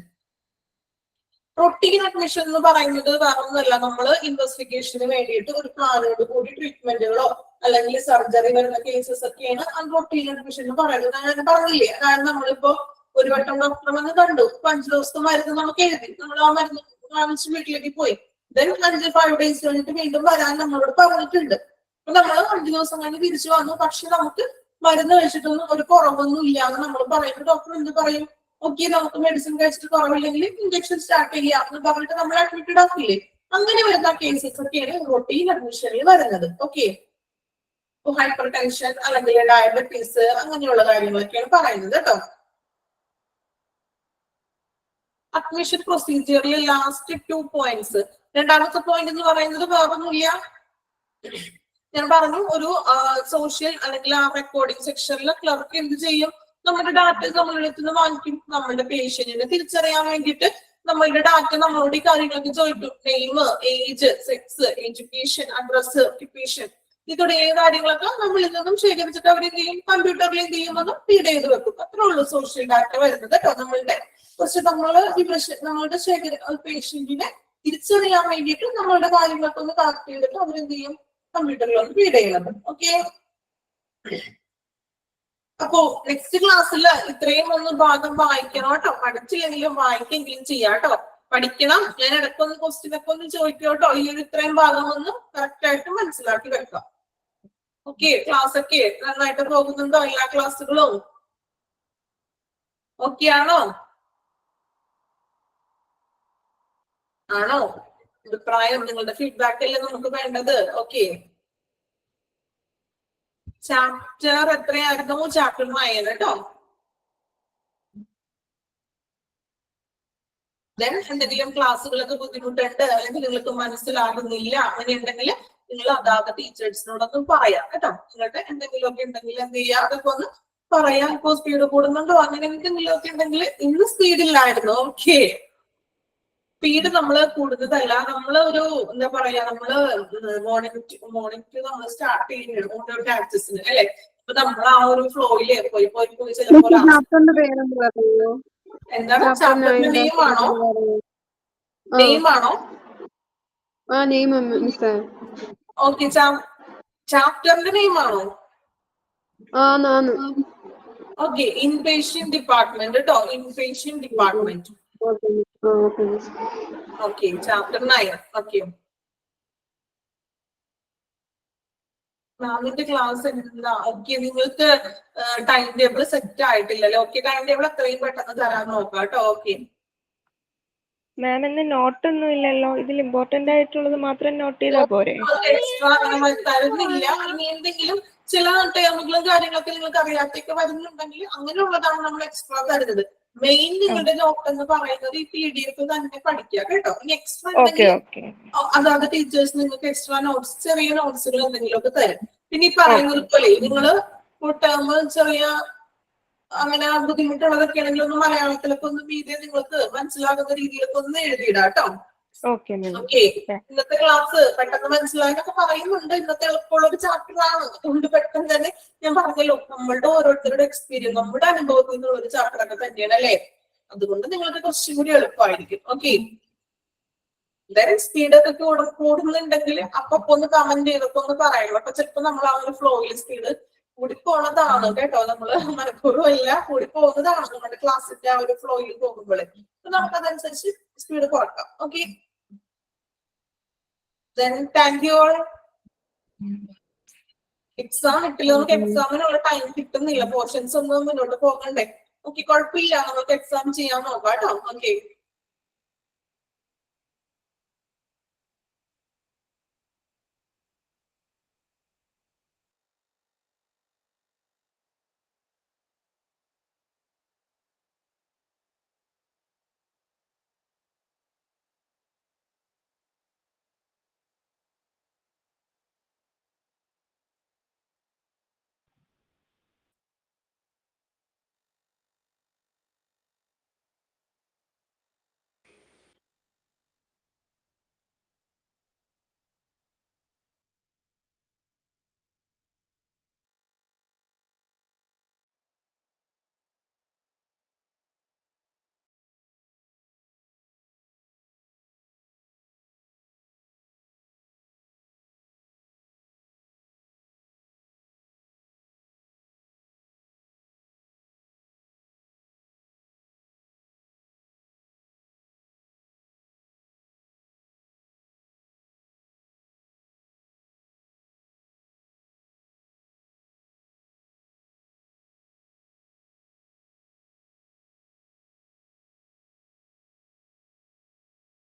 റൊട്ടീൻ അഡ്മിഷൻ എന്ന് പറയുന്നത് വേറൊന്നുമല്ല, നമ്മൾ ഇൻവെസ്റ്റിഗേഷന് വേണ്ടിയിട്ട് ഒരു പ്ലാനോട് കൂടി ട്രീറ്റ്മെന്റുകളോ അല്ലെങ്കിൽ സർജറി വരുന്ന കേസസ് ഒക്കെയാണ് റൊട്ടീൻ അഡ്മിഷൻ എന്ന് പറയുന്നത്. ഞാൻ പറഞ്ഞില്ലേ, അതായത് നമ്മളിപ്പോ ഒരു വട്ടം ഡോക്ടർ വന്ന് കണ്ടു, 5 ദിവസത്തെ മരുന്ന് നമുക്ക് എഴുതി, നമ്മൾ ആ മരുന്ന് വാങ്ങിച്ച് വീട്ടിലേക്ക് പോയി. ദെൻ 5 days കഴിഞ്ഞിട്ട് വീണ്ടും വരാൻ നമ്മളോട് പറഞ്ഞിട്ടുണ്ട്. അപ്പൊ നമ്മൾ 5 ദിവസം കഴിഞ്ഞ് തിരിച്ചു വന്നു, പക്ഷെ നമുക്ക് മരുന്ന് കഴിച്ചിട്ടൊന്നും ഒരു കുറവൊന്നും ഇല്ല എന്ന് നമ്മൾ പറയുമ്പോൾ ഡോക്ടർ എന്ത് പറയും? ഓക്കെ, നമുക്ക് മെഡിസിൻ കഴിച്ചിട്ട് കുറവില്ലെങ്കിൽ ഇഞ്ചക്ഷൻ സ്റ്റാർട്ട് ചെയ്യാം എന്ന് പറഞ്ഞിട്ട് നമ്മൾ അഡ്മിറ്റഡ് ആക്കില്ലേ? അങ്ങനെ വരുന്ന കേസസ് ഒക്കെയാണ് റൊട്ടീൻ അഡ്മിഷനിൽ വരുന്നത്. ഓക്കെ, ഹൈപ്പർ ടെൻഷൻ അല്ലെങ്കിൽ ഡയബറ്റീസ് അങ്ങനെയുള്ള കാര്യങ്ങളൊക്കെയാണ് പറയുന്നത് കേട്ടോ. അഡ്മിഷൻ പ്രൊസീജിയറിൽ ലാസ്റ്റ് 2 points. രണ്ടാമത്തെ പോയിന്റ് എന്ന് പറയുന്നത് വേറൊന്നുമില്ല, ഞാൻ പറഞ്ഞു, ഒരു സോഷ്യൽ അല്ലെങ്കിൽ ആ റെക്കോർഡിംഗ് സെക്ഷനിൽ ക്ലർക്ക് എന്ത് ചെയ്യും? നമ്മുടെ ഡാറ്റ നമ്മളുടെ അടുത്ത് നിന്ന് വാങ്ങിക്കും. നമ്മളുടെ പേഷ്യന്റിനെ തിരിച്ചറിയാൻ വേണ്ടിയിട്ട് നമ്മളുടെ ഡാറ്റ നമ്മളോട് ഈ കാര്യങ്ങളൊക്കെ ചോദിക്കും. Name, age, sex, education, address, occupation, ഈ തുടങ്ങിയ കാര്യങ്ങളൊക്കെ നമ്മളിൽ നിന്നും ശേഖരിച്ചിട്ട് അവരെന്ത് ചെയ്യും? കമ്പ്യൂട്ടറിൽ എന്ത് ചെയ്യുമെന്ന് ഫീഡ് ചെയ്ത് വെക്കും. അത്രേ ഉള്ളൂ സോഷ്യൽ ഡാറ്റ വരുന്നത് കേട്ടോ. നമ്മളുടെ കുറച്ച് നമ്മളുടെ പേഷ്യന്റിനെ തിരിച്ചറിയാൻ വേണ്ടിയിട്ട് നമ്മളുടെ കാര്യങ്ങളൊക്കെ ഒന്ന് കളക്ട് ചെയ്തിട്ട് അവരെന്ത് ചെയ്യും? കമ്പ്യൂട്ടറിലൊന്ന് ഫീഡ് ചെയ്യുന്നത്. ഓക്കെ, അപ്പോ നെക്സ്റ്റ് ക്ലാസ്സിൽ ഇത്രയും ഒന്ന് ഭാഗം വായിക്കണം കേട്ടോ. പഠിച്ചില്ലെങ്കിലും വായിക്കെങ്കിലും ചെയ്യാം കേട്ടോ. പഠിക്കണം. ഞാൻ ഇടയ്ക്കൊന്ന് ക്വസ്റ്റ്യൻ ഒക്കെ ഒന്ന് ചോദിക്കും കേട്ടോ. ഈ ഒരു ഇത്രയും ഭാഗം ഒന്ന് കറക്റ്റ് ആയിട്ട് മനസ്സിലാക്കി വെക്കാം. ഓക്കെ, ക്ലാസ് ഒക്കെ നന്നായിട്ട് പോകുന്നുണ്ടോ? എല്ലാ ക്ലാസ്സുകളും ഓക്കെ ആണോ? ആണോ? അഭിപ്രായം, നിങ്ങളുടെ ഫീഡ്ബാക്ക് അല്ലേ നമുക്ക് വേണ്ടത്. ഓക്കെ, ചാപ്റ്റർ എത്രയായിരുന്നു? ചാപ്റ്റർ 9 കേട്ടോ. ദെൻ എന്തെങ്കിലും ക്ലാസ്സുകളൊക്കെ ബുദ്ധിമുട്ടുണ്ട്, അല്ലെങ്കിൽ നിങ്ങൾക്ക് മനസ്സിലാകുന്നില്ല, അങ്ങനെ ഉണ്ടെങ്കിൽ നിങ്ങൾ അതാത് ടീച്ചേഴ്സിനോടൊന്നും പറയാം കേട്ടോ. നിങ്ങളുടെ എന്തെങ്കിലുമൊക്കെ ഉണ്ടെങ്കിൽ എന്ത് ചെയ്യാം, അതൊക്കെ ഒന്ന് പറയാം. ഇപ്പോ സ്പീഡ് കൂടുന്നുണ്ടോ അങ്ങനെ എന്തെങ്കിലുമൊക്കെ ഉണ്ടെങ്കിൽ. ഇന്ന് സ്പീഡില്ലായിരുന്നു. ഓക്കെ, സ്പീഡ് നമ്മള് കൂടുതലല്ല. നമ്മള് ഒരു എന്താ പറയാ, നമ്മള് മോർണിംഗ് നമ്മൾ സ്റ്റാർട്ട് ചെയ്യുന്നുണ്ട് ഓരോ ടാക്സിന് അല്ലെ. അപ്പൊ നമ്മൾ ആ ഒരു ഫ്ലോയില് പോയി ചിലപ്പോൾ എന്താണ് ചാപ്റ്ററിന്റെ നെയിം ആണോ? നെയിം ആണോ? ഓക്കെ, ചാപ്റ്ററിന്റെ നെയിം ആണോ? ഓക്കെ, ഇൻപേഷ്യന്റ് ഡിപ്പാർട്ട്മെന്റ് കേട്ടോ. Inpatient department. Okay, chapter 9. Okay, മാമിന്റെ ക്ലാസ് എന്താ? ഓക്കെ, നിങ്ങൾക്ക് ടൈം ടേബിൾ സെറ്റ് ആയിട്ടില്ലല്ലോ. ഓക്കെ, ടൈം ടേബിൾ എത്രയും പെട്ടെന്ന് തരാൻ നോക്കാം കേട്ടോ. ഓക്കെ മാം, ഇന്ന് നോട്ടൊന്നും ഇല്ലല്ലോ. ഇതിൽ ഇമ്പോർട്ടന്റ് ആയിട്ടുള്ളത് മാത്രം നോട്ട് ചെയ്താൽ പോരെ? എക്സ്ട്രാ അങ്ങനെ തരുന്നില്ല. ഇനി എന്തെങ്കിലും ചില ടേമുകളും കാര്യങ്ങളൊക്കെ നിങ്ങൾക്ക് അറിയാത്തൊക്കെ വരുന്നുണ്ടെങ്കിൽ അങ്ങനെയുള്ളതാണ് നമ്മൾ എക്സ്ട്രാ തരുന്നത്. മെയിൻ നിങ്ങളുടെ നോട്ട് എന്ന് പറയുന്നത് ഈ PDF തന്നെ പഠിക്കുക കേട്ടോ. ഇനി എക്സ്ട്രാ അതായത് ടീച്ചേഴ്സ് നിങ്ങൾക്ക് എക്സ്ട്രാ നോട്ട്സ്, ചെറിയ നോട്ട്സുകൾ എന്തെങ്കിലുമൊക്കെ തരും. പിന്നെ ഈ പറയുന്നത് പോലെ നിങ്ങള് ടേം ചെറിയ അങ്ങനെ ബുദ്ധിമുട്ടുള്ളതൊക്കെ ആണെങ്കിൽ ഒന്ന് മലയാളത്തിലൊക്കെ ഒന്ന് വീഡിയോ നിങ്ങൾക്ക് മനസ്സിലാകുന്ന രീതിയിലൊക്കെ ഒന്ന് എഴുതിയിടാം കേട്ടോ. ഓക്കെ, ഇന്നത്തെ ക്ലാസ് പെട്ടെന്ന് മനസ്സിലായെന്നൊക്കെ പറയുന്നുണ്ട്. ഇന്നത്തെ എളുപ്പമുള്ള ഒരു ചാപ്റ്റർ ആണ്. അതുകൊണ്ട് പെട്ടെന്ന് തന്നെ ഞാൻ പറഞ്ഞല്ലോ, നമ്മളുടെ ഓരോരുത്തരുടെ എക്സ്പീരിയൻസ്, നമ്മുടെ അനുഭവത്തിൽ നിന്നുള്ള ഒരു ചാപ്റ്റർ ഒക്കെ തന്നെയാണ് അല്ലെ. അതുകൊണ്ട് നിങ്ങൾക്ക് കുറച്ചും കൂടി എളുപ്പമായിരിക്കും. ഓക്കെ, സ്പീഡൊക്കെ കൂടുന്നുണ്ടെങ്കിൽ അപ്പൊ ഒന്ന് കമന്റ് ചെയ്തൊക്കെ ഒന്ന് പറയണം. അപ്പൊ ചിലപ്പോ നമ്മൾ ആ ഒരു ഫ്ലോയിൽ സ്പീഡ് കൂടിപ്പോണതാണ് കേട്ടോ. നമ്മള് മനഃപൂർവ്വമല്ല, കൂടിപ്പോകുന്നതാണ് നമ്മുടെ ക്ലാസ്സിന്റെ ആ ഒരു ഫ്ലോയിൽ പോകുമ്പോൾ. അപ്പൊ നമുക്കതനുസരിച്ച് സ്പീഡ് കുറക്കാം. Okay, thank you all. Exam ഇട്ടില്ല, നമുക്ക് എക്സാമിനുള്ള ടൈം കിട്ടുന്നില്ല. പോർഷൻസ് ഒന്നും മുന്നോട്ട് പോകണ്ടേ. ഓക്കെ, കുഴപ്പമില്ല, നമുക്ക് എക്സാം ചെയ്യാൻ നോക്കാം കേട്ടോ. ഓക്കെ.